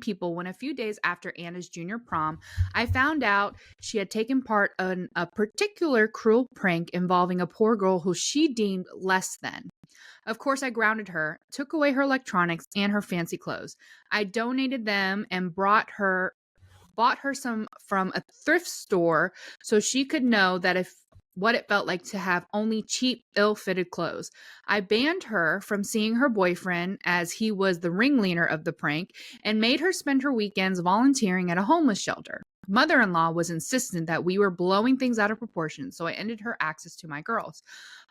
people when a few days after Anna's junior prom, I found out she had taken part in a particular cruel prank involving a poor girl who she deemed less than. Of course, I grounded her, took away her electronics and her fancy clothes. I donated them and bought her some from a thrift store so she could know that what it felt like to have only cheap, ill-fitted clothes. I banned her from seeing her boyfriend, as he was the ringleader of the prank, and made her spend her weekends volunteering at a homeless shelter. Mother-in-law was insistent that we were blowing things out of proportion, so I ended her access to my girls.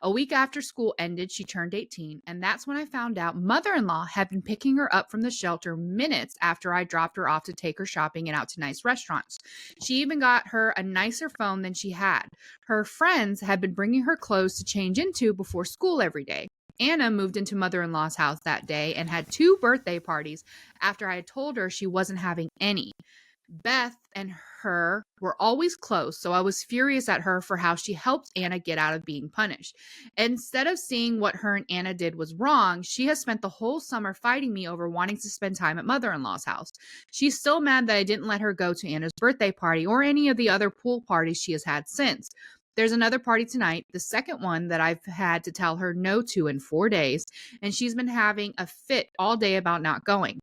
A week after school ended, she turned 18, and that's when I found out mother-in-law had been picking her up from the shelter minutes after I dropped her off to take her shopping and out to nice restaurants. She even got her a nicer phone than she had. Her friends had been bringing her clothes to change into before school every day. Anna moved into mother-in-law's house that day and had 2 birthday parties after I had told her she wasn't having any. Beth and her were always close, so I was furious at her for how she helped Anna get out of being punished. Instead of seeing what her and Anna did was wrong, she has spent the whole summer fighting me over wanting to spend time at mother-in-law's house. She's still mad that I didn't let her go to Anna's birthday party or any of the other pool parties she has had since. There's another party tonight, the second one that I've had to tell her no to in 4 days, and she's been having a fit all day about not going.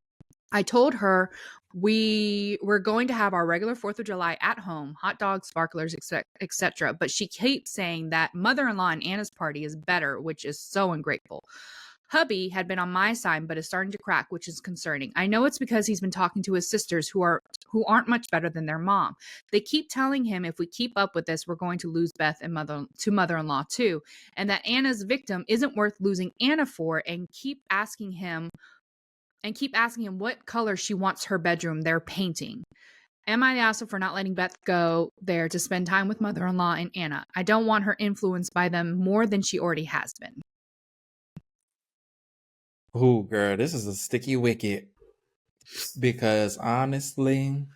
I told her we were going to have our regular 4th of July at home, hot dogs, sparklers, etc. But she keeps saying that mother-in-law and Anna's party is better, which is so ungrateful. Hubby had been on my side, but is starting to crack, which is concerning. I know it's because he's been talking to his sisters who aren't much better than their mom. They keep telling him if we keep up with this, we're going to lose Beth and mother-in-law too, and that Anna's victim isn't worth losing Anna for, and keep asking him what color she wants her bedroom they're painting. Am I the asshole for not letting Beth go there to spend time with mother-in-law and Anna? I don't want her influenced by them more than she already has been. Ooh, girl, this is a sticky wicket. Because honestly,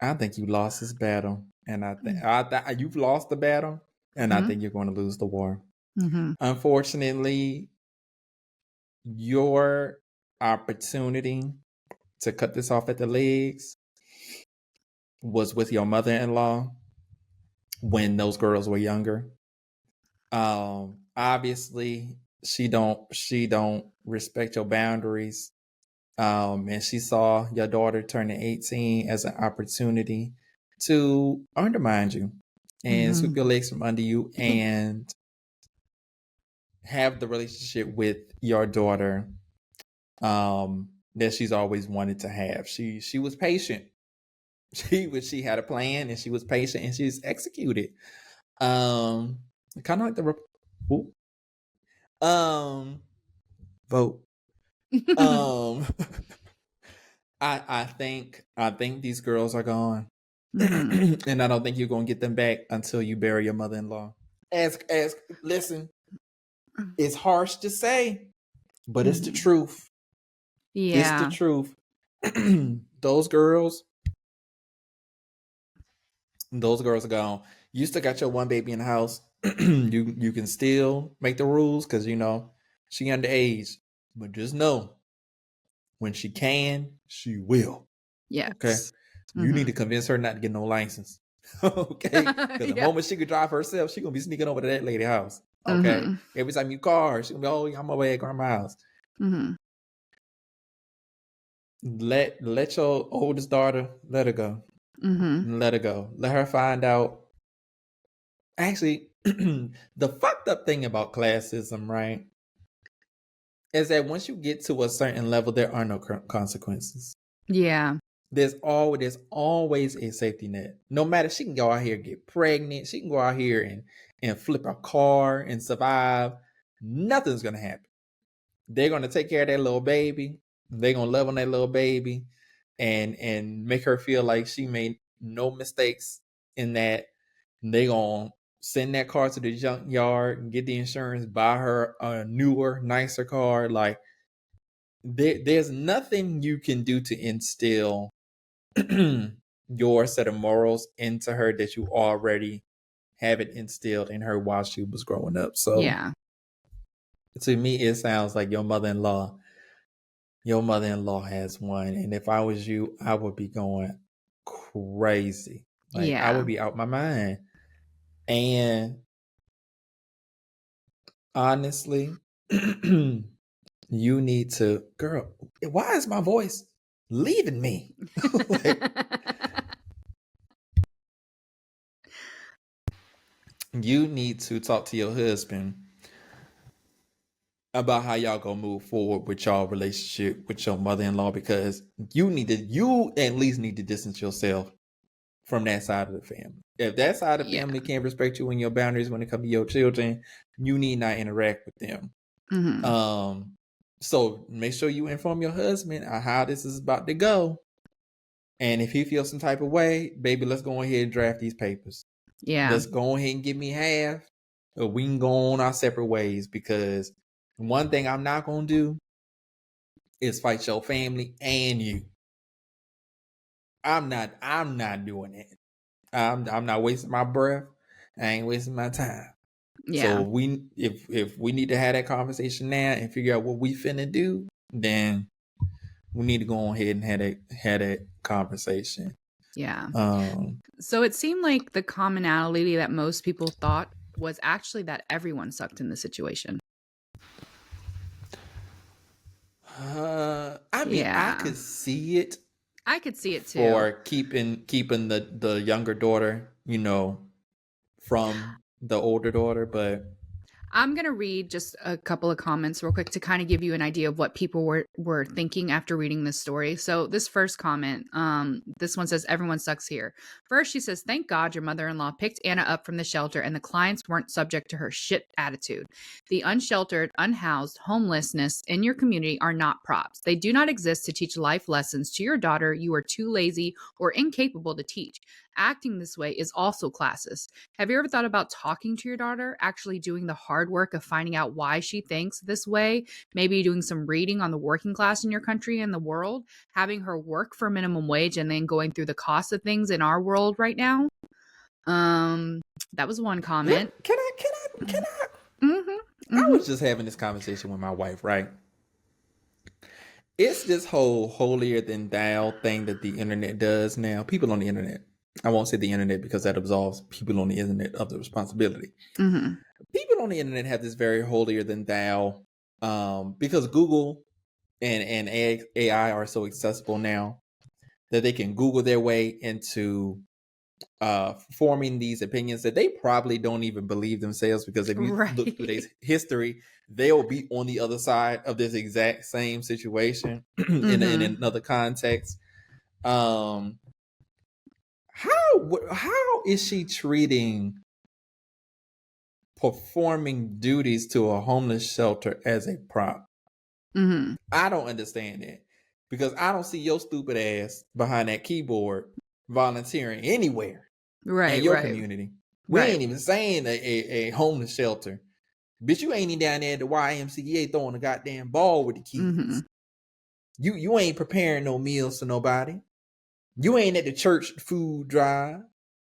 I think you lost this battle. And I think you've lost the battle. And I think you're going to lose the war. Unfortunately, your opportunity to cut this off at the legs was with your mother-in-law when those girls were younger. Obviously she don't respect your boundaries. And she saw your daughter turning 18 as an opportunity to undermine you and sweep your legs from under you and have the relationship with your daughter that she's always wanted to have. She was patient. She had a plan and she was patient and she's executed. Kind of like the vote. I think these girls are gone. And I don't think you're gonna get them back until you bury your mother-in-law. Listen, it's harsh to say, but it's the truth. Yeah. It's the truth. Those girls are gone. You still got your one baby in the house. You can still make the rules because you know she underage. But just know when she can, she will. Yes. Okay. You need to convince her not to get no license. Okay. Because the moment she could drive herself, she's gonna be sneaking over to that lady's house. Okay. Every time you call her, she's gonna be, oh, I'm away at grandma's house. Let your oldest daughter let her go. Let her go. Let her find out. Actually, the fucked up thing about classism, right, is that once you get to a certain level, there are no consequences. Yeah. There's always a safety net. No matter, she can go out here and get pregnant. She can go out here and flip a car and survive. Nothing's gonna happen. They're gonna take care of that little baby. They're gonna love on that little baby and make her feel like she made no mistakes in that. They're gonna send that car to the junkyard and get the insurance, buy her a newer, nicer car. Like there's nothing you can do to instill your set of morals into her that you already have it instilled in her while she was growing up. So yeah, to me, it sounds like your mother-in-law has won. And if I was you, I would be going crazy. Like I would be out my mind. And honestly, you need to, girl, why is my voice leaving me? You need to talk to your husband about how y'all gonna move forward with y'all relationship with your mother-in-law, because you at least need to distance yourself from that side of the family. If that side of the family can't respect you and your boundaries when it comes to your children, you need not interact with them. So make sure you inform your husband on how this is about to go. And if he feels some type of way, baby, let's go ahead and draft these papers. Yeah. Let's go ahead and give me half. Or we can go on our separate ways, because one thing I'm not gonna do is fight your family and you. I'm not doing it. I'm not wasting my breath. I ain't wasting my time. Yeah. So if we need to have that conversation now and figure out what we finna do, then we need to go ahead and have that conversation. Yeah. So it seemed like the commonality that most people thought was actually that everyone sucked in the situation. I mean, I could see it. I could see it too. For keeping the younger daughter, from the older daughter, but I'm going to read just a couple of comments real quick to kind of give you an idea of what people were thinking after reading this story. So this first comment, this one says, everyone sucks here. First, she says, thank God your mother-in-law picked Anna up from the shelter and the clients weren't subject to her shit attitude. The unsheltered, unhoused, homelessness in your community are not props. They do not exist to teach life lessons to your daughter you are too lazy or incapable to teach. Acting this way is also classist. Have you ever thought about talking to your daughter, actually doing the hard work of finding out why she thinks this way, maybe doing some reading on the working class in your country and the world, having her work for minimum wage and then going through the cost of things in our world right now? That was one comment. Can I? I was just having this conversation with my wife, right? It's this whole holier than thou thing that the internet does now. People on the internet. I won't say the internet because that absolves people on the internet of the responsibility. Mm-hmm. People on the internet have this very holier than thou, because Google and AI are so accessible now that they can Google their way into forming these opinions that they probably don't even believe themselves, because if you look through their history, they'll be on the other side of this exact same situation in another context. How is she treating performing duties to a homeless shelter as a prop? Mm-hmm. I don't understand that, because I don't see your stupid ass behind that keyboard volunteering anywhere in your community. We ain't even saying a homeless shelter. Bitch, you ain't even down there at the YMCA throwing a goddamn ball with the kids. Mm-hmm. You ain't preparing no meals for nobody. You ain't at the church food drive.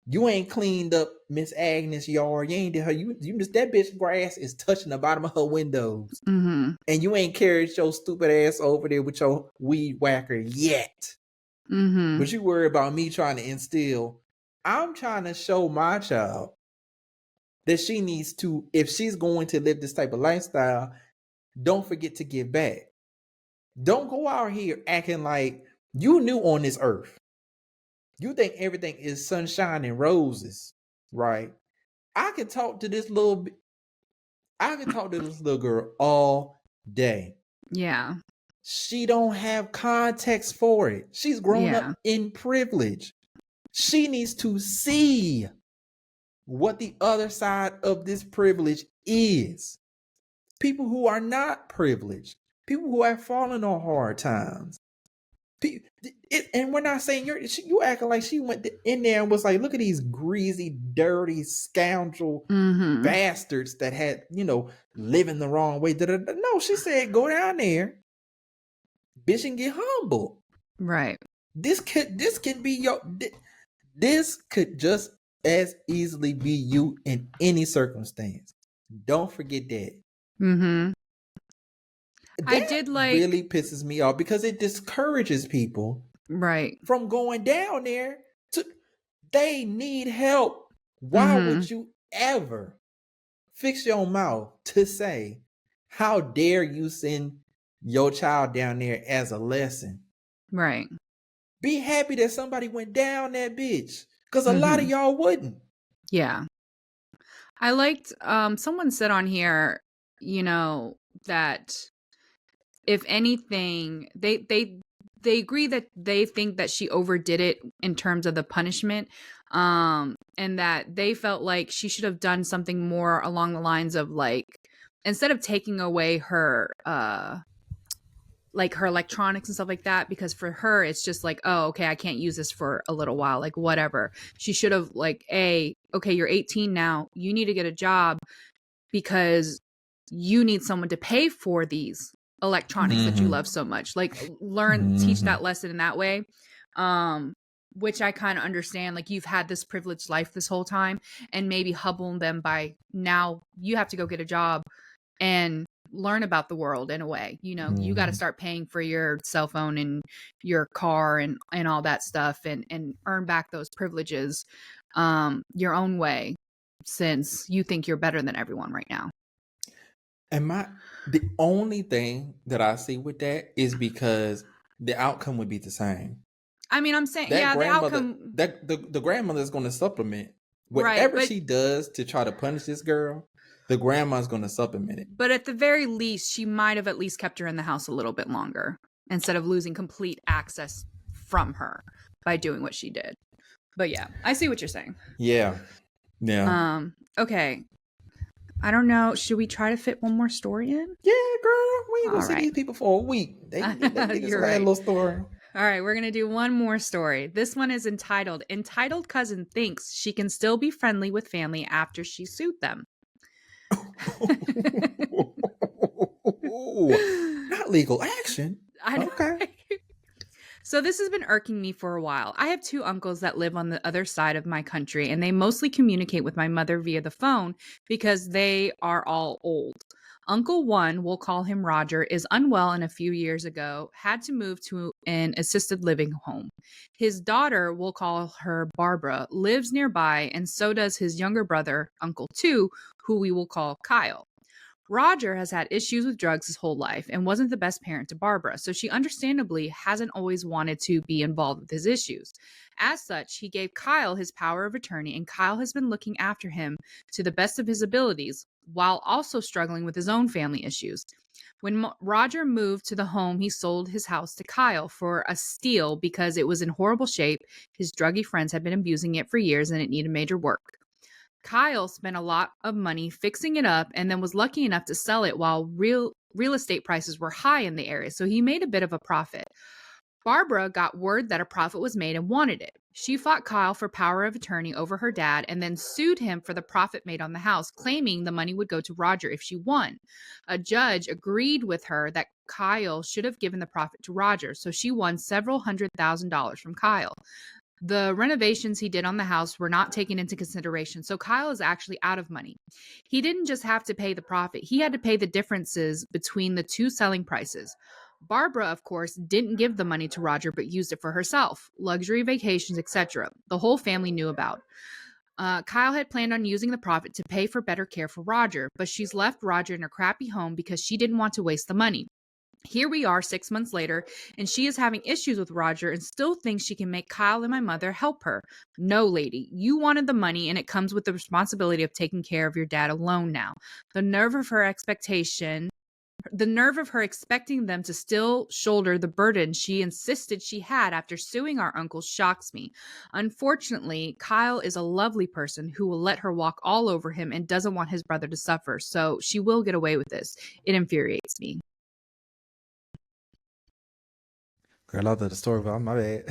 You ain't cleaned up Miss Agnes' yard. You ain't did her. You just, that bitch grass is touching the bottom of her windows. Mm-hmm. And you ain't carried your stupid ass over there with your weed whacker yet. Mm-hmm. But you worry about me trying to instill. I'm trying to show my child that she needs to, if she's going to live this type of lifestyle, don't forget to give back. Don't go out here acting like you new on this earth. You think everything is sunshine and roses, right? I can talk to this little girl all day. Yeah. She don't have context for it. She's grown up in privilege. She needs to see what the other side of this privilege is. People who are not privileged, people who have fallen on hard times. And we're not saying you acting like she went in there and was like, look at these greasy, dirty, scoundrel bastards that had, living the wrong way. No, she said, go down there, bitch, and get humble. Right. This could just as easily be you in any circumstance. Don't forget that. Mm-hmm. That really pisses me off, because it discourages people from going down there. They need help. Why would you ever fix your mouth to say, how dare you send your child down there as a lesson? Right. Be happy that somebody went down that bitch, because a lot of y'all wouldn't. Yeah. I liked, someone said on here, that if anything, they agree that they think that she overdid it in terms of the punishment, and that they felt like she should have done something more along the lines of, like, instead of taking away her like her electronics and stuff like that, because for her it's just like, oh, okay, I can't use this for a little while, like whatever. She should have, like, okay, you're 18 now, you need to get a job, because you need someone to pay for these electronics that you love so much. Like teach that lesson in that way. Which I kind of understand. Like, you've had this privileged life this whole time, and maybe hubble them by now you have to go get a job and learn about the world in a way. You know, you got to start paying for your cell phone and your car and all that stuff, and earn back those privileges your own way, since you think you're better than everyone right now. And the only thing that I see with that is because the outcome would be the same. I mean, I'm saying, yeah, the outcome, the grandmother is going to supplement whatever she does to try to punish this girl. The grandma's going to supplement it. But at the very least, she might have at least kept her in the house a little bit longer instead of losing complete access from her by doing what she did. But yeah, I see what you're saying. Yeah. Okay. I don't know. Should we try to fit one more story in? Yeah, girl. We ain't gonna see these people for a week. They get this little story. All right, we're going to do one more story. This one is entitled Cousin Thinks She Can Still Be Friendly with Family After She Sued Them. Not legal action. I know. Okay. So this has been irking me for a while. I have 2 uncles that live on the other side of my country, and they mostly communicate with my mother via the phone because they are all old. Uncle 1, we'll call him Roger, is unwell and a few years ago had to move to an assisted living home. His daughter, we'll call her Barbara, lives nearby, and so does his younger brother, Uncle 2, who we will call Kyle. Roger has had issues with drugs his whole life and wasn't the best parent to Barbara, so she understandably hasn't always wanted to be involved with his issues. As such, he gave Kyle his power of attorney, and Kyle has been looking after him to the best of his abilities while also struggling with his own family issues. When Roger moved to the home, he sold his house to Kyle for a steal because it was in horrible shape. His druggy friends had been abusing it for years and it needed major work. Kyle spent a lot of money fixing it up and then was lucky enough to sell it while real estate prices were high in the area, so he made a bit of a profit. Barbara got word that a profit was made and wanted it. She fought Kyle for power of attorney over her dad and then sued him for the profit made on the house, claiming the money would go to Roger if she won. A judge agreed with her that Kyle should have given the profit to Roger, so she won several $100,000 from Kyle. The renovations he did on the house were not taken into consideration, so Kyle is actually out of money. He didn't just have to pay the profit, he had to pay the differences between the 2 selling prices. Barbara, of course, didn't give the money to Roger but used it for herself, luxury vacations, etc. The whole family knew about. Kyle had planned on using the profit to pay for better care for Roger, but she's left Roger in a crappy home because she didn't want to waste the money. Here we are 6 months later, and she is having issues with Roger and still thinks she can make Kyle and my mother help her. No, lady, you wanted the money, and it comes with the responsibility of taking care of your dad alone now. The nerve of her expecting them to still shoulder the burden she insisted she had after suing our uncle shocks me. Unfortunately, Kyle is a lovely person who will let her walk all over him and doesn't want his brother to suffer, so she will get away with this. It infuriates me. Girl, I thought the story about my bad.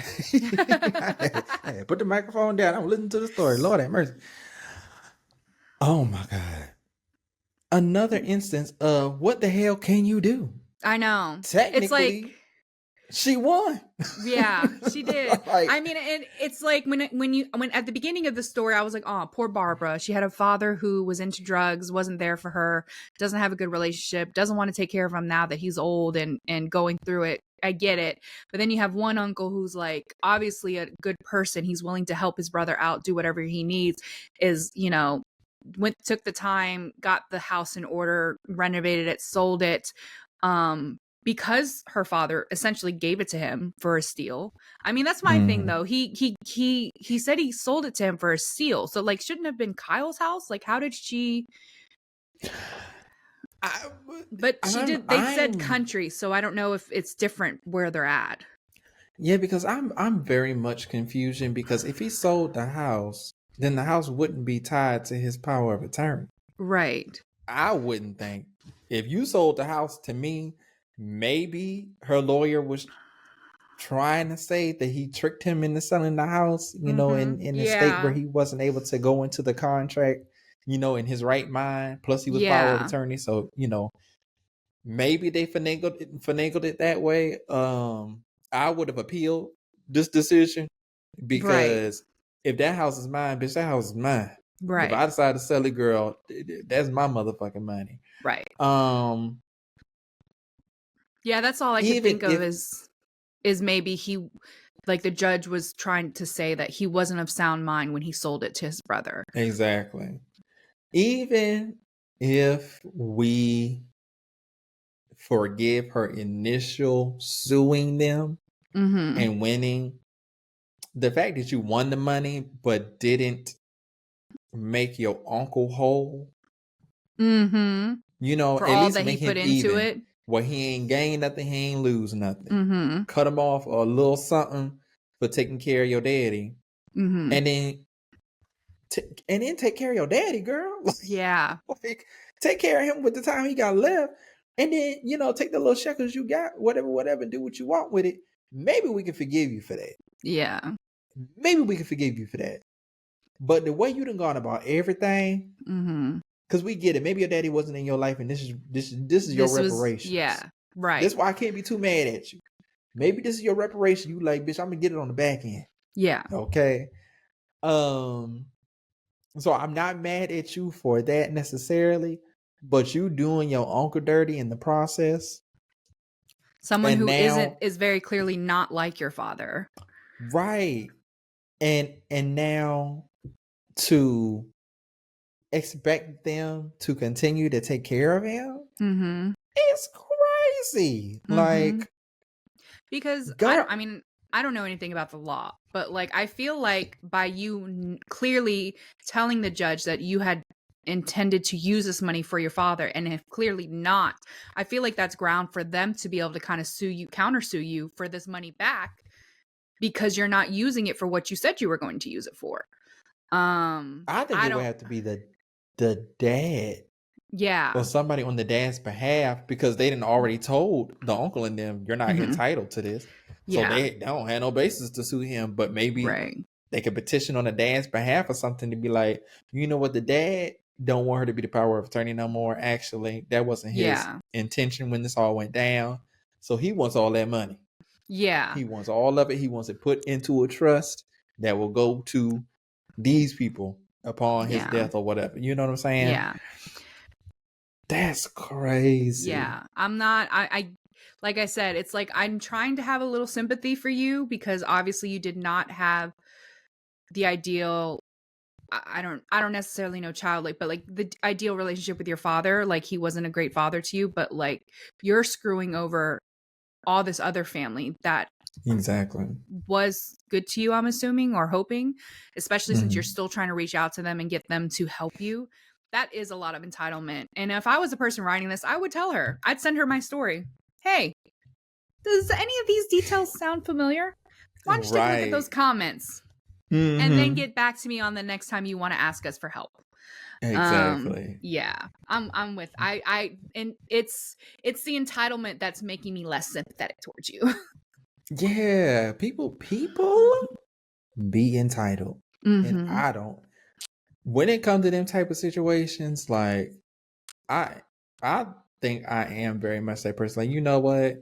Hey, put the microphone down. I'm listening to the story. Lord have mercy. Oh my God. Another instance of what the hell can you do? I know. Technically, it's like she won. Yeah, she did. I mean, it's like when at the beginning of the story, I was like, oh, poor Barbara. She had a father who was into drugs, wasn't there for her, doesn't have a good relationship, doesn't want to take care of him now that he's old and going through it. I get it. But then you have one uncle who's like obviously a good person. He's willing to help his brother out, do whatever he needs, took the time, got the house in order, renovated it, sold it. Because her father essentially gave it to him for a steal. I mean, that's my thing though. He said he sold it to him for a steal. So like, shouldn't have been Kyle's house. Like, how did she? But she did. They said country, so I don't know if it's different where they're at. Yeah, because I'm very much confusion because if he sold the house, then the house wouldn't be tied to his power of attorney. Right. I wouldn't think. If you sold the house to me, maybe her lawyer was trying to say that he tricked him into selling the house, in a state where he wasn't able to go into the contract in his right mind. Plus, he was power of attorney, so maybe they finagled it that way. I would have appealed this decision because if that house is mine, bitch, that house is mine. Right. If I decide to sell it, girl, that's my motherfucking money. Right. Yeah, that's all I could think of is maybe he, like the judge was trying to say that he wasn't of sound mind when he sold it to his brother. Exactly. Even if we forgive her initial suing them and winning, the fact that you won the money but didn't make your uncle whole, for at all least that make he him put into even. it. Well, he ain't gained nothing, he ain't lose nothing. Cut him off a little something for taking care of your daddy, and then take care of your daddy, girl. Yeah. Like, take care of him with the time he got left, and then take the little shekels you got, whatever, do what you want with it. Maybe we can forgive you for that. Yeah. Maybe we can forgive you for that. But the way you done gone about everything, because we get it. Maybe your daddy wasn't in your life, and this is your reparation. Yeah, right. That's why I can't be too mad at you. Maybe this is your reparation. You like, bitch, I'm gonna get it on the back end. Yeah. Okay. So I'm not mad at you for that necessarily, but you doing your uncle dirty in the process. Someone who is very clearly not like your father. Right. And now to expect them to continue to take care of him, it's crazy. Like, because I don't know anything about the law, but like I feel like by you clearly telling the judge that you had intended to use this money for your father and if clearly not, I feel like that's ground for them to be able to kind of countersue you for this money back because you're not using it for what you said you were going to use it for. I think it would have to be the dad. Yeah. Or somebody on the dad's behalf, because they didn't already told the uncle and them, you're not entitled to this. So they don't have no basis to sue him, but maybe they could petition on the dad's behalf or something to be like, you know what, the dad don't want her to be the power of attorney no more. Actually, that wasn't his intention when this all went down. So he wants all that money. Yeah. He wants all of it. He wants it put into a trust that will go to these people upon his death or whatever. You know what I'm saying? Yeah. That's crazy. Yeah. I'm not, I like I said, it's like I'm trying to have a little sympathy for you because obviously you did not have the ideal, I don't necessarily know childlike, but like the ideal relationship with your father. Like he wasn't a great father to you, but like you're screwing over all this other family that was good to you, I'm assuming, or hoping, especially since you're still trying to reach out to them and get them to help you. That is a lot of entitlement. And if I was the person writing this, I would tell her, I'd send her my story. Hey, does any of these details sound familiar? Why don't you take a look at those comments and then get back to me on the next time you want to ask us for help. Exactly. Yeah, I'm with and it's the entitlement that's making me less sympathetic towards you. Yeah, people be entitled, and I don't. When it comes to them type of situations, like I think I am very much that person. Like, you know what,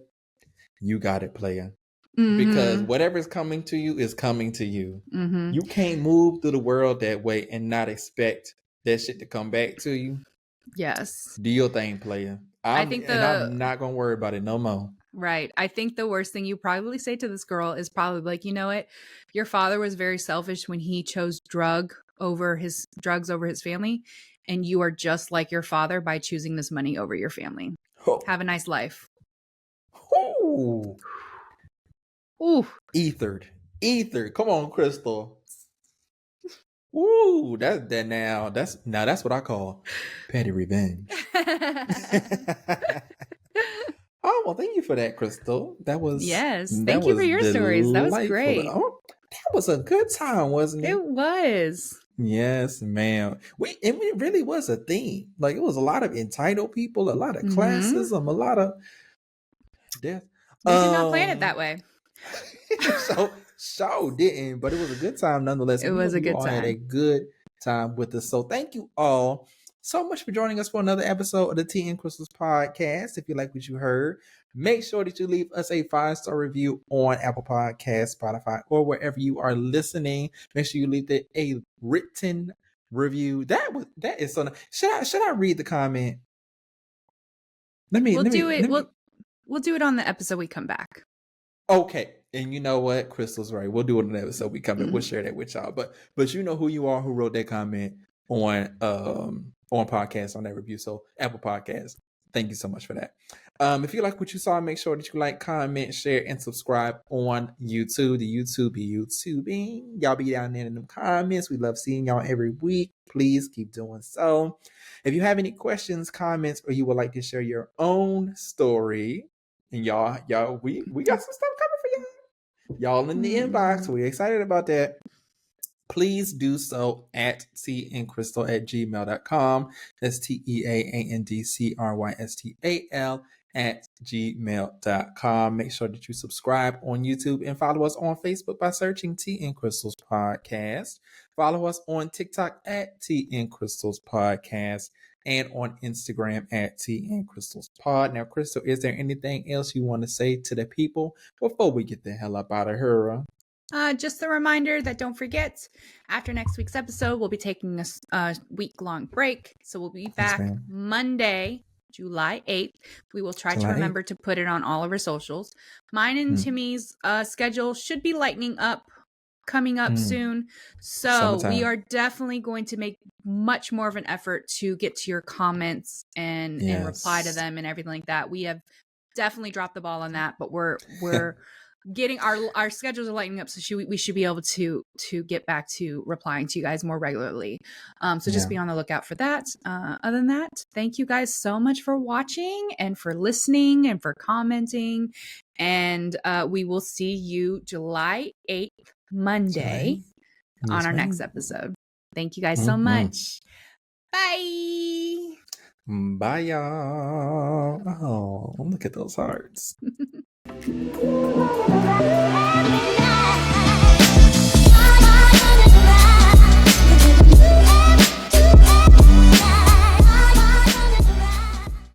you got it, player. Because whatever's coming to you is coming to you. You can't move through the world that way and not expect that shit to come back to you. Yes. Do your thing, player. I'm not gonna worry about it no more. Right. I think the worst thing you probably say to this girl is probably like, you know what? Your father was very selfish when he chose drugs over his family. And you are just like your father by choosing this money over your family. Oh. Have a nice life. Ooh. Ooh. Ethered. Come on, Crystal. Ooh, that's what I call petty revenge. Oh, well, thank you for that, Crystal. That was Thank you for your stories. That was great. Oh, that was a good time, wasn't it? It was. Yes, ma'am. It really was a theme. Like, it was a lot of entitled people, a lot of classism, a lot of death. We did not plan it that way. so didn't, but it was a good time nonetheless. It was a good time. Had a good time with us. So thank you all so much for joining us for another episode of the Tea and Crystals podcast. If you like what you heard, make sure that you leave us a 5-star review on Apple Podcasts, Spotify, or wherever you are listening. Make sure you leave a written review. That is so nice. Should I read the comment? We'll do it on the episode we come back. Okay. And you know what? Crystal's right. We'll do it on the episode we come back. We'll share that with y'all. But you know who you are who wrote that comment on podcast, on that review. So Apple Podcasts. Thank you so much for that. If you like what you saw, make sure that you like, comment, share, and subscribe on YouTube. The YouTube be YouTubing. Y'all be down there in the comments. We love seeing y'all every week. Please keep doing so. If you have any questions, comments, or you would like to share your own story, and y'all, we got some stuff coming for y'all. Y'all in the inbox. We're excited about that. Please do so at teaandcrystal@gmail.com. That's teaandcrystal@gmail.com. Make sure that you subscribe on YouTube and follow us on Facebook by searching Tea and Crystals Podcast. Follow us on TikTok at Tea and Crystals Podcast and on Instagram at Tea and Crystals Pod. Now, Crystal, is there anything else you want to say to the people before we get the hell up out of here? Just a reminder that don't forget, after next week's episode, we'll be taking a week-long break. So we'll be back Monday, July 8th. We will try to remember to put it on all of our socials. Mine and Timmy's schedule should be coming up soon. So we are definitely going to make much more of an effort to get to your comments and reply to them and everything like that. We have definitely dropped the ball on that, but we're getting our schedules are lightening up, so we should be able to get back to replying to you guys more regularly. So just be on the lookout for that. Other than that, thank you guys so much for watching and for listening and for commenting. And we will see you July 8th, Monday, on our next episode. Thank you guys so much. Bye. Bye, y'all. Oh, look at those hearts.